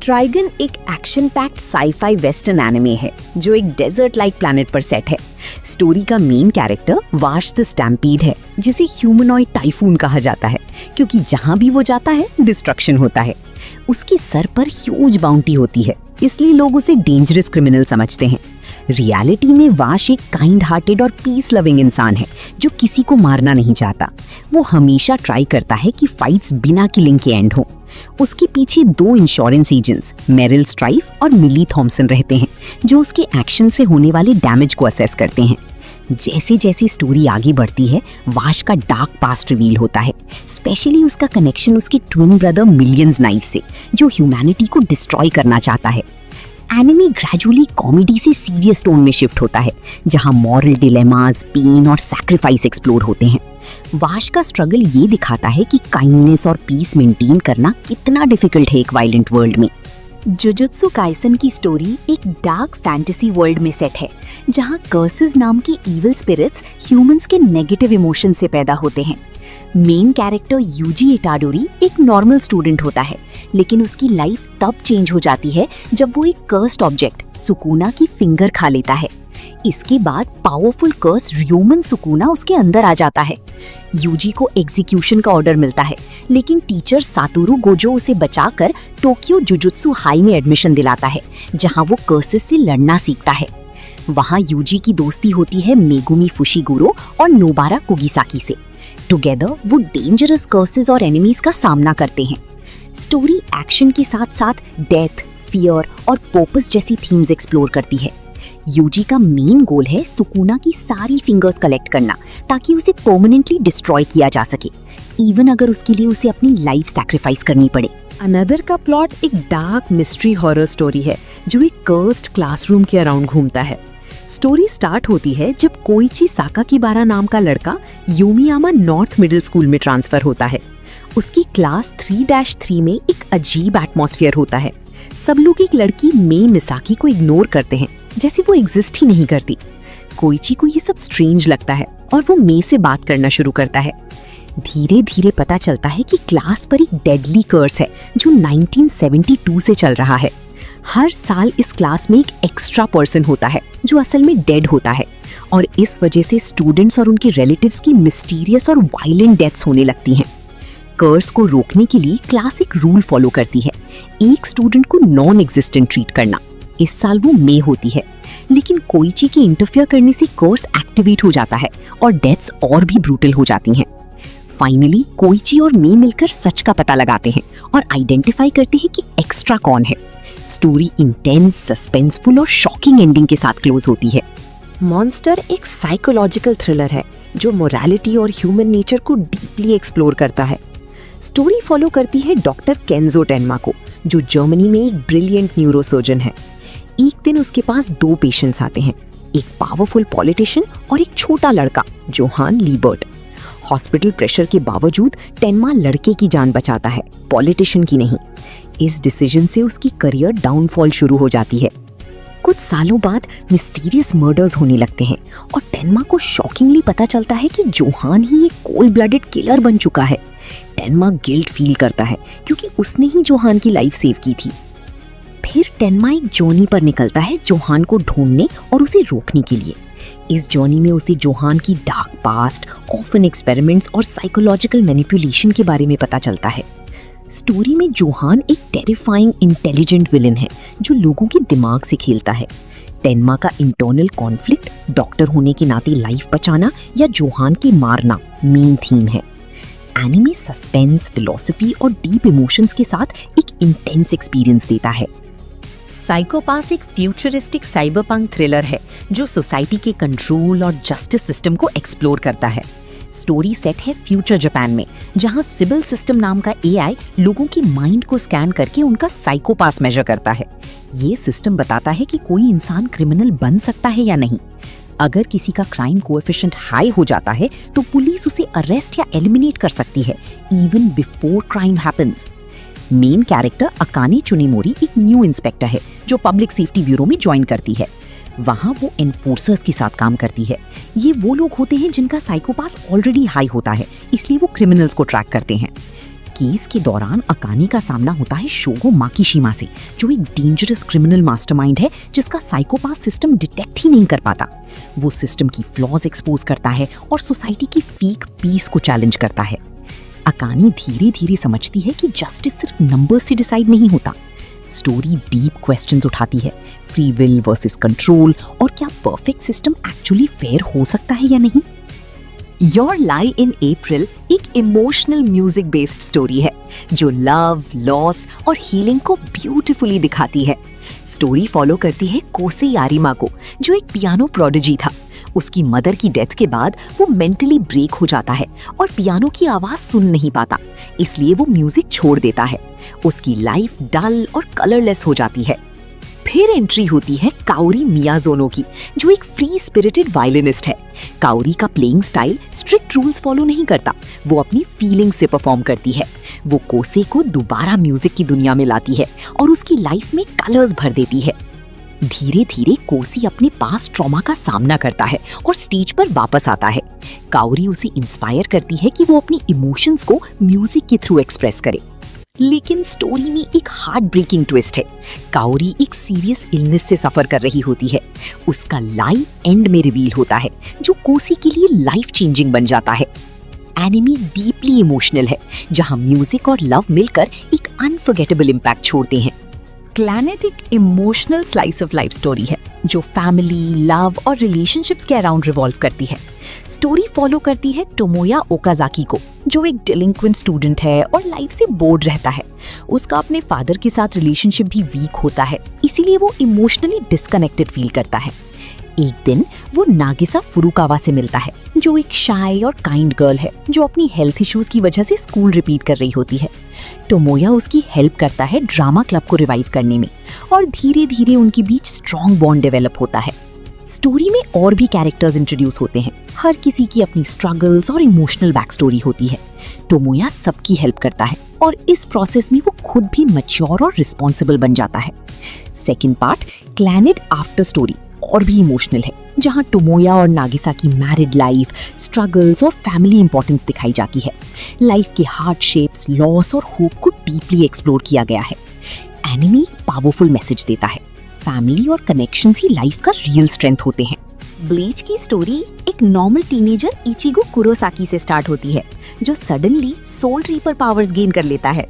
ट्राइगन एक action packed sci-fi western anime है जो एक डेजर्ट लाइक प्लैनेट पर सेट है। स्टोरी का main character wash the stampede है, जिसे ह्यूमनॉइड टाइफून कहा जाता है क्योंकि जहां भी वो जाता है डिस्ट्रक्शन होता है। उसके सर पर ह्यूज बाउंटी होती है, इसलिए लोग उसे डेंजरस क्रिमिनल समझते हैं। रियलिटी में वाश एक काइंड हार्टेड और पीस लविंग इंसान है जो किसी को मारना नहीं चाहता। वो हमेशा ट्राई करता है कि फाइट्स बिना किलिंग के एंड हो। उसके पीछे 2 इंश्योरेंस एजेंट्स मेरिल स्ट्राइफ और मिली थॉम्सन रहते हैं जो उसके एक्शन से होने वाले डैमेज को असेस करते हैं। जैसे जैसी स्टोरी आगे बढ़ती है, वाश का डार्क पास्ट रिवील होता है, स्पेशली उसका कनेक्शन उसके ट्विन ब्रदर मिलियंस नाइफ से जो ह्यूमैनिटी को डिस्ट्रॉय करना चाहता है। एनिमे ग्रेजुअली कॉमेडी से सीरियस टोन में शिफ्ट होता है, जहां मॉरल डिलेमास, पेन और सैक्रिफाइस एक्सप्लोर होते हैं। वाश का स्ट्रगल ये दिखाता है कि काइंडनेस और पीस मेंटेन करना कितना डिफिकल्ट है एक वायलेंट वर्ल्ड में। जुजुत्सु काइसन की स्टोरी एक डार्क फैंटेसी वर्ल्ड में सेट है, जहां कर्सेस नाम के इविल स्पिरिट्स ह्यूमंस के नेगेटिव इमोशन से पैदा होते हैं। मेन कैरेक्टर यूजी इटाडोरी एक नॉर्मल स्टूडेंट होता है, लेकिन उसकी लाइफ तब चेंज हो जाती है जब वो एक कर्स्ड ऑब्जेक्ट सुकुना की फिंगर खा लेता है। इसके बाद पावरफुल कर्स र्योमन सुकुना उसके अंदर आ जाता है। यूजी को एग्जीक्यूशन का ऑर्डर मिलता है, लेकिन टीचर सातोरू गोजो उसे बचाकर टोक्यो जुजुत्सु हाई में एडमिशन दिलाता है, जहां वो कर्सेस से लड़ना सीखता है। वहां यूजी की दोस्ती होती है मेगुमी फुशिगुरो और नोबारा कुगिसाकी से। टुगेदर वो डेंजरस कर्सेस और एनिमीज का सामना करते हैं। स्टोरी एक्शन के साथ साथ डेथ, फियर और पर्पस जैसी थीम्स एक्सप्लोर करती है। यूजी का मेन गोल है सुकुना की सारी फिंगर्स कलेक्ट करना, ताकि उसे परमानेंटली डिस्ट्रॉय किया जा सके, इवन अगर उसके लिए उसे अपनी लाइफ सैक्रिफाइस करनी पड़े। अनदर का प्लॉट एक डार्क मिस्ट्री हॉरर स्टोरी है जो एक कर्स्ड क्लासरूम के अराउंड घूमता है। स्टोरी स्टार्ट होती है जब कोइची साकाकीबारा नाम का लड़का योमियामा नॉर्थ मिडिल स्कूल में ट्रांसफर होता है। उसकी क्लास 3-3 में एक अजीब एटमॉस्फेयर होता है। सब लोग एक लड़की मे मिसाकी को इग्नोर करते हैं, जैसे वो एग्जिस्ट ही नहीं करती। कोइची को ये सब स्ट्रेंज लगता है और वो मे से बात करना शुरू करता है। धीरे धीरे पता चलता है कि क्लास पर एक डेडली कर्स है जो 1972 से चल रहा है। हर साल इस क्लास में एक एक्स्ट्रा पर्सन होता है जो असल में डेड होता है और इस वजह से स्टूडेंट्स और उनके रिलेटिव्स की मिस्टीरियस और वायलेंट डेथ्स होने लगती हैं। कर्स को रोकने के लिए क्लास एक रूल फॉलो करती है, एक स्टूडेंट को नॉन एग्जिस्टेंट ट्रीट करना। इस साल वो मे होती है, लेकिन कोइची के इंटरफेयर करने से कर्स एक्टिवेट हो जाता है और डेथ्स और भी ब्रूटल हो जाती हैं। फाइनली कोइची और मे मिलकर सच का पता लगाते हैं और आइडेंटिफाई करते हैं कि एक्स्ट्रा कौन है। स्टोरी इंटेंस, सस्पेंसफुल और शॉकिंग एंडिंग के साथ क्लोज होती है। मॉन्स्टर एक साइकोलॉजिकल थ्रिलर है जो मोरालिटी और ह्यूमन नेचर को डीपली एक्सप्लोर करता है। स्टोरी फॉलो करती है डॉक्टर केंजो टेनमा को, जो जर्मनी में एक ब्रिलियंट न्यूरोसर्जन है। एक दिन उसके पास 2 पेशेंट्स आते हैं, एक पावरफुल पॉलिटिशियन और एक छोटा लड़का जोहान लीबर्ट। हॉस्पिटल प्रेशर के बावजूद टेनमा लड़के की जान बचाता है, पॉलिटिशियन की नहीं। इस डिसीजन से उसकी करियर डाउनफॉल शुरू हो जाती है। कुछ सालों बाद मिस्टीरियस मर्डर्स होने लगते हैं और टेनमा को शॉकिंगली पता चलता है कि जोहान ही एक कोल्ड ब्लडेड किलर बन चुका है। टेनमा गिल्ट फील करता है क्योंकि उसने ही जोहान की लाइफ सेव की थी। फिर टेनमा एक जर्नी पर निकलता है जोहान को ढूंढने और उसे रोकने के लिए। इस जर्नी में उसे जोहान की डार्क पास्ट, ऑर्फन एक्सपेरिमेंट्स और साइकोलॉजिकल मैनिपुलेशन के बारे में पता चलता है। स्टोरी में जोहान एक टेरिफाइंग इंटेलिजेंट विलन है जो लोगों के दिमाग से खेलता है। टेनमा का इंटरनल कॉन्फ्लिक्ट, डॉक्टर होने के नाते लाइफ बचाना या जोहान के मारना मेन थीम है। एनिमे सस्पेंस, फिलॉसफी और डीप इमोशंस के साथ एक इंटेंस एक्सपीरियंस देता है। साइकोपास एक फ्यूचरिस्टिक साइबरपंक थ्रिलर है जो सोसाइटी के कंट्रोल और जस्टिस सिस्टम को एक्सप्लोर करता है। स्टोरी सेट है फ्यूचर जापान में, जहां सिबिल सिस्टम नाम का एआई लोगों के माइंड को स्कैन करके उनका साइकोपास मेजर करता है। ये सिस्टम बताता है कि कोई इंसान क्रिमिनल बन सकता है या नहीं। अगर किसी का क्राइम कोएफिशिएंट हाई हो जाता है तो पुलिस उसे अरेस्ट या एलिमिनेट कर सकती है, even before crime happens. Main character Akane Tsunemori एक न्यू इंस्पेक्टर है जो पब्लिक सेफ्टी ब्यूरो में ज्वाइन करती है। वहां वो एनफोर्सर्स के साथ काम करती है। ये वो लोग होते हैं जिनका साइकोपास ऑलरेडी हाई होता है, इसलिए वो क्रिमिनल्स को ट्रैक करते हैं। केस के दौरान अकाने का सामना होता है शोगो माकीशिमा से, जो एक डेंजरस क्रिमिनल मास्टरमाइंड है जिसका साइकोपास सिस्टम डिटेक्ट ही नहीं कर पाता। वो सिस्टम की फ्लॉज एक्सपोज करता है और सोसाइटी की फेक पीस को चैलेंज करता है। अकाने धीरे धीरे समझती है कि जस्टिस सिर्फ नंबर्स से डिसाइड नहीं होता। स्टोरी डीप क्वेश्चंस उठाती है, फ्री विल वर्सेस कंट्रोल, और क्या परफेक्ट सिस्टम एक्चुअली फेयर हो सकता है या नहीं। योर लाई इन अप्रैल एक इमोशनल म्यूजिक बेस्ड स्टोरी है जो लव, लॉस और हीलिंग को ब्यूटीफुली दिखाती है। स्टोरी फॉलो करती है कोसे यारिमा को, जो एक पियानो प्रोडिजी था। उसकी मदर की डेथ के बाद वो मेंटली ब्रेक हो जाता है और पियानो की आवाज सुन नहीं पाता, इसलिए वो म्यूजिक छोड़ देता है। उसकी लाइफ डल और कलरलेस हो जाती है। फिर एंट्री होती है काओरी मियाज़ोनो की, जो एक फ्री स्पिरिटेड वायलिनिस्ट है। काओरी का playing style strict rules follow नहीं करता, वो अपनी फीलिंग्स से परफॉर्म करती है। वो कोसे को दोबारा म्यूजिक की दुनिया में लाती है और उसकी लाइफ में कलर्स भर देती है। धीरे धीरे कोसी अपने पास ट्रॉमा का सामना करता है और स्टेज पर वापस आता है। काओरी उसे इंस्पायर करती है कि वो अपनी इमोशंस को म्यूजिक के थ्रू एक्सप्रेस करे। लेकिन स्टोरी में एक हार्ट ब्रेकिंग ट्विस्ट है। काओरी एक सीरियस इलनेस से सफर कर रही होती है। उसका लाई एंड में रिवील होता है, जो कोसी के लिए लाइफ चेंजिंग बन जाता है। एनिमे डीपली इमोशनल है, जहां म्यूजिक और लव मिलकर एक अनफॉरगेटेबल इम्पैक्ट छोड़ते हैं। क्लैनेट एक emotional slice of life story है जो फैमिली, लव और रिलेशनशिप्स के अराउंड रिवॉल्व करती है। स्टोरी फॉलो करती है टोमोया ओकाजाकी को, जो एक डिलिंक्वेंट स्टूडेंट है और लाइफ से बोर्ड रहता है। उसका अपने फादर के साथ रिलेशनशिप भी वीक होता है, इसीलिए वो इमोशनली डिस्कनेक्टेड फील करता है। एक दिन वो नागिसा फुरुकावा से मिलता है, जो एक शाय और काइंड गर्ल है जो अपनी हेल्थ इश्यूज की वजह से स्कूल रिपीट कर रही होती है। टोमोया उसकी हेल्प करता है ड्रामा क्लब को रिवाइव करने में और धीरे धीरे उनके बीच स्ट्रॉन्ग बॉन्ड डेवलप होता है। स्टोरी में और भी कैरेक्टर्स इंट्रोड्यूस होते हैं, हर किसी की अपनी स्ट्रगल्स और इमोशनल बैक स्टोरी होती है। टोमोया सबकी हेल्प करता है और इस प्रोसेस में वो खुद भी मैच्योर और रिस्पॉन्सिबल बन जाता है। सेकेंड पार्ट क्लैनेड आफ्टर स्टोरी और भी इमोशनल है, जहां टोमोया और नागिसा की मैरिड लाइफ, स्ट्रगल्स और फैमिली इंपॉर्टेंस दिखाई जाती है। लाइफ के हार्डशिप्स, लॉस और होप को डीपली एक्सप्लोर किया गया है। एनिमे पावरफुल मैसेज देता है, फैमिली और कनेक्शंस ही लाइफ का रियल स्ट्रेंथ होते हैं। ब्लीच की स्टोरी एक नॉर्मल टीनेजर इचिगो कुरोसाकी से स्टार्ट होती है, जो suddenly soul reaper powers gain कर लेता है।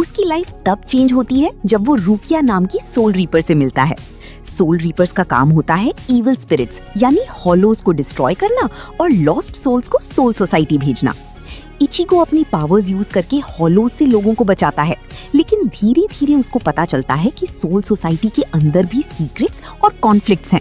उसकी लाइफ तब चेंज होती है जब वो रुकिया नाम की सोल रीपर से मिलता है। सोल रीपर्स का काम होता है इविल स्पिरिट्स यानी हॉलोज को डिस्ट्रॉय करना और लॉस्ट सोल्स को सोल सोसाइटी भेजना। इचिगो अपनी पावर्स यूज करके हॉलोज से लोगों को बचाता है, लेकिन धीरे धीरे उसको पता चलता है कि सोल सोसाइटी के अंदर भी सीक्रेट्स और कॉन्फ्लिक्ट्स हैं।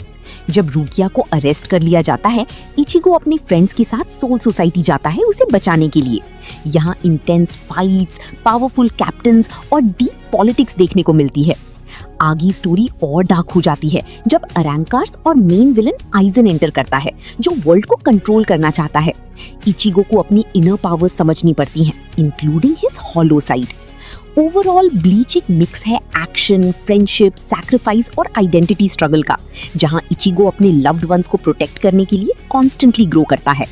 जब रुकिया को अरेस्ट कर लिया जाता है, इचिगो अपने फ्रेंड्स के साथ सोल सोसाइटी जाता है उसे बचाने के लिए। यहाँ इंटेंस फाइट्स, पावरफुल कैप्टन्स और डीप पॉलिटिक्स देखने को मिलती है। आगे स्टोरी और डार्क हो जाती है जब अरैंकार्स और मेन विलन आइजन एंटर करता है, जो वर्ल्ड को कंट्रोल करना चाहता है। इचिगो को अपनी इनर पावर्स समझनी पड़ती हैं, including his hollow side. Overall bleach एक मिक्स है एक्शन, फ्रेंडशिप, सैक्रिफाइस और आइडेंटिटी स्ट्रगल का, जहां इचिगो अपने लव्ड वंस को प्रोटेक्ट करने के लिए कॉन्स्टेंटली ग्रो करता है।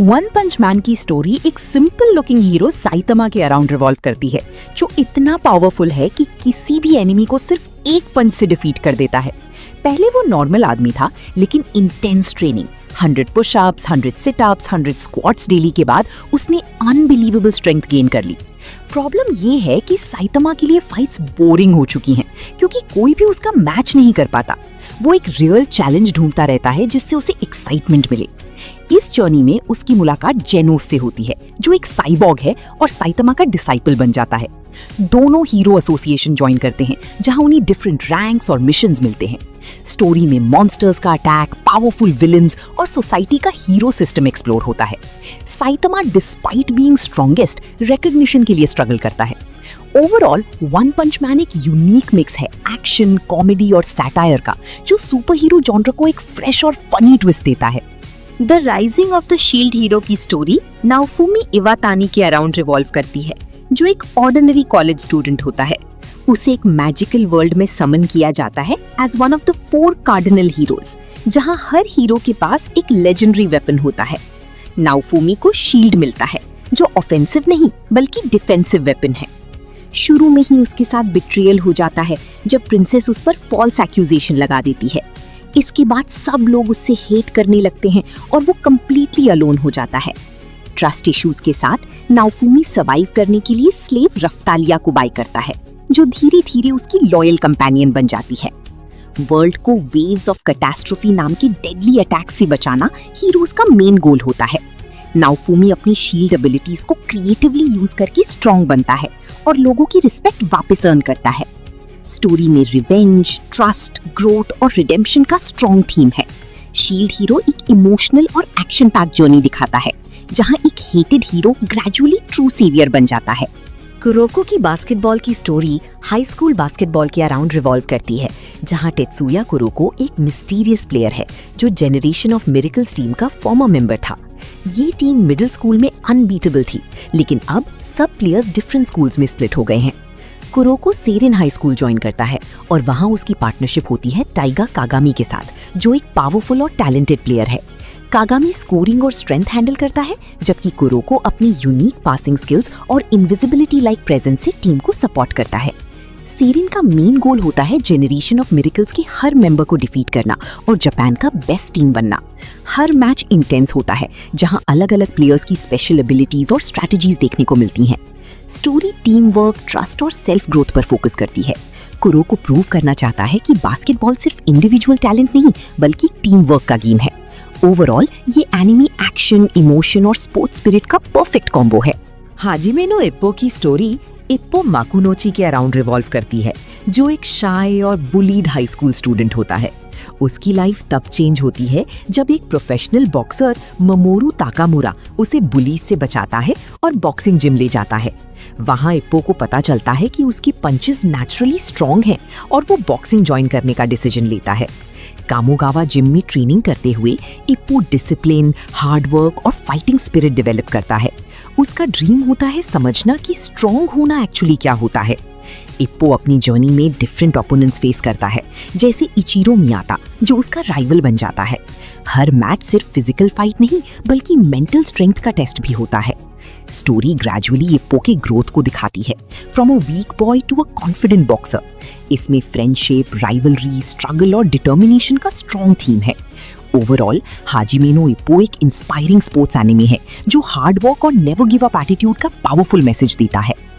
वन पंच मैन की स्टोरी एक सिंपल लुकिंग हीरो साइतमा के अराउंड रिवॉल्व करती है, जो इतना पावरफुल है कि किसी भी एनिमी को सिर्फ एक पंच से डिफीट कर देता है। पहले वो नॉर्मल आदमी था, लेकिन intense training, 100 pushups, 100 sit-ups, 100 squats daily के बाद उसने अनबिलीवेबल स्ट्रेंथ गेन कर ली। प्रॉब्लम ये है कि साइतमा के लिए फाइट्स बोरिंग हो चुकी हैं, क्योंकि कोई भी उसका मैच नहीं कर पाता। वो एक रियल चैलेंज ढूंढता रहता है जिससे उसे एक्साइटमेंट मिले। इस जर्नी में उसकी मुलाकात जेनोस से होती है, जो एक साइबॉग है और साइतमा का डिसाइपल बन जाता है। दोनों हीरो एसोसिएशन ज्वाइन करते हैं, जहां उन्हें डिफरेंट रैंक्स और मिशंस मिलते हैं। स्टोरी में मॉन्स्टर्स का अटैक, पावरफुल विलन्स और सोसाइटी का हीरो सिस्टम एक्सप्लोर होता है। साइतमा डिस्पाइट बीइंग स्ट्रॉन्गेस्ट रिकॉग्निशन के लिए स्ट्रगल करता है। ओवरऑल वन पंच मैन एक यूनिक मिक्स है एक्शन, कॉमेडी और सैटायर का, जो सुपर हीरो जॉनर को एक फ्रेश और फनी ट्विस्ट देता है। The rising of the shield hero की स्टोरी नाओफुमी इवातानी के अराउंड रिवॉल्व करती है, जो एक ऑर्डिनरी कॉलेज स्टूडेंट होता है। उसे एक मैजिकल वर्ल्ड में समन किया जाता है as one of the 4 cardinal heroes, जहां हर हीरो के पास एक लेजेंडरी वेपन होता है। नाओफुमी को शील्ड मिलता है, जो ऑफेंसिव नहीं बल्कि डिफेंसिव वेपन है। शुरू में ही उसके साथ बिट्रियल हो जाता है जब प्रिंसेस उस पर फॉल्स एक्यूजेशन लगा देती है। इसके बाद सब लोग उससे हेट करने लगते हैं और वो कंप्लीटली अलोन हो जाता है। ट्रस्ट इश्यूज के साथ नाओफुमी सर्वाइव करने के लिए स्लेव रफ्तालिया को बाय करता है, जो धीरे धीरे उसकी लॉयल कंपेनियन बन जाती है। वर्ल्ड को वेव्स ऑफ कैटास्ट्रोफी नाम के डेडली अटैक से बचाना हीरोज का मेन गोल होता है। नाओफुमी अपनी शील्ड एबिलिटीज को क्रिएटिवली यूज करके स्ट्रॉन्ग बनता है और लोगों की रिस्पेक्ट वापस अर्न करता है। स्टोरी में रिवेंज, ट्रस्ट, ग्रोथ और रिडेम्पशन का स्ट्रॉन्ग थीम है। शील्ड हीरो एक इमोशनल और एक्शन पैक जर्नी दिखाता है, जहां एक hated hero gradually true saviour बन जाता है। कुरोको की बास्केटबॉल की स्टोरी हाई स्कूल बास्केटबॉल के अराउंड रिवॉल्व करती है, जहां टेत्सुया कुरोको एक मिस्टीरियस प्लेयर है जो जेनरेशन ऑफ मिरेकल्स टीम का फॉर्मर मेंबर था। ये टीम मिडिल स्कूल में अनबीटेबल थी, लेकिन अब सब प्लेयर्स डिफरेंट स्कूल्स में स्प्लिट हो गए हैं। कुरोको सेरिन हाई स्कूल ज्वाइन करता है और वहां उसकी पार्टनरशिप होती है टाइगा कागामी के साथ, जो एक पावरफुल और टैलेंटेड प्लेयर है। कागामी स्कोरिंग और स्ट्रेंथ हैंडल करता है, जबकि कुरोको अपनी यूनिक पासिंग स्किल्स और इनविजिबिलिटी लाइक प्रेजेंस से टीम को सपोर्ट करता है। सेरिन का मेन गोल होता है जेनरेशन ऑफ मिरेकल्स के हर मेंबर को डिफीट करना और जापान का बेस्ट टीम बनना। हर मैच इंटेंस होता है, जहां अलग अलग प्लेयर्स की स्पेशल एबिलिटीज और स्ट्रैटेजीज देखने को मिलती हैं। स्टोरी टीम वर्क, ट्रस्ट और सेल्फ ग्रोथ पर फोकस करती है। कुरोको प्रूव करना चाहता है कि बास्केटबॉल सिर्फ इंडिविजुअल टैलेंट नहीं बल्कि टीम वर्क का गेम है। ओवरऑल ये एनिमे एक्शन, इमोशन और स्पोर्ट्स स्पिरिट का परफेक्ट कॉम्बो है। हाजिमे नो इप्पो की स्टोरी इप्पो माकुनोची के अराउंड रिवॉल्व करती है, जो एक शाय और बुलीड हाई स्कूल स्टूडेंट होता है। उसकी लाइफ तब चेंज होती है जब एक प्रोफेशनल बॉक्सर ममोरू ताकामुरा उसे बुलीज से बचाता है और बॉक्सिंग जिम ले जाता है। वहां इप्पो को पता चलता है कि उसकी पंचेस नेचुरली स्ट्रॉन्ग हैं और वो बॉक्सिंग ज्वाइन करने का डिसीजन लेता है। कामोगावा जिम में ट्रेनिंग करते हुए इप्पो डिसिप्लिन, हार्ड वर्क और फाइटिंग स्पिरिट डेवलप करता है। उसका ड्रीम होता है समझना कि स्ट्रॉन्ग होना एक्चुअली क्या होता है। इप्पो अपनी जर्नी में डिफरेंट ओपोनेंट्स फेस करता है, जैसे इचिरो मियाता जो उसका राइवल बन जाता है। हर मैच सिर्फ फिजिकल फाइट नहीं बल्कि मेंटल स्ट्रेंथ का टेस्ट भी होता है। स्टोरी ग्रेजुअली इप्पो के ग्रोथ को दिखाती है, from a weak boy to a confident boxer. इसमें फ्रेंडशिप, राइवलरी, स्ट्रगल और डिटर्मिनेशन का स्ट्रॉन्ग थीम है। ओवरऑल हाजिमे नो इप्पो एक इंस्पायरिंग स्पोर्ट्स एनिमे है जो हार्ड वर्क और नेवर गिव अप एटीट्यूड का पावरफुल मैसेज देता है।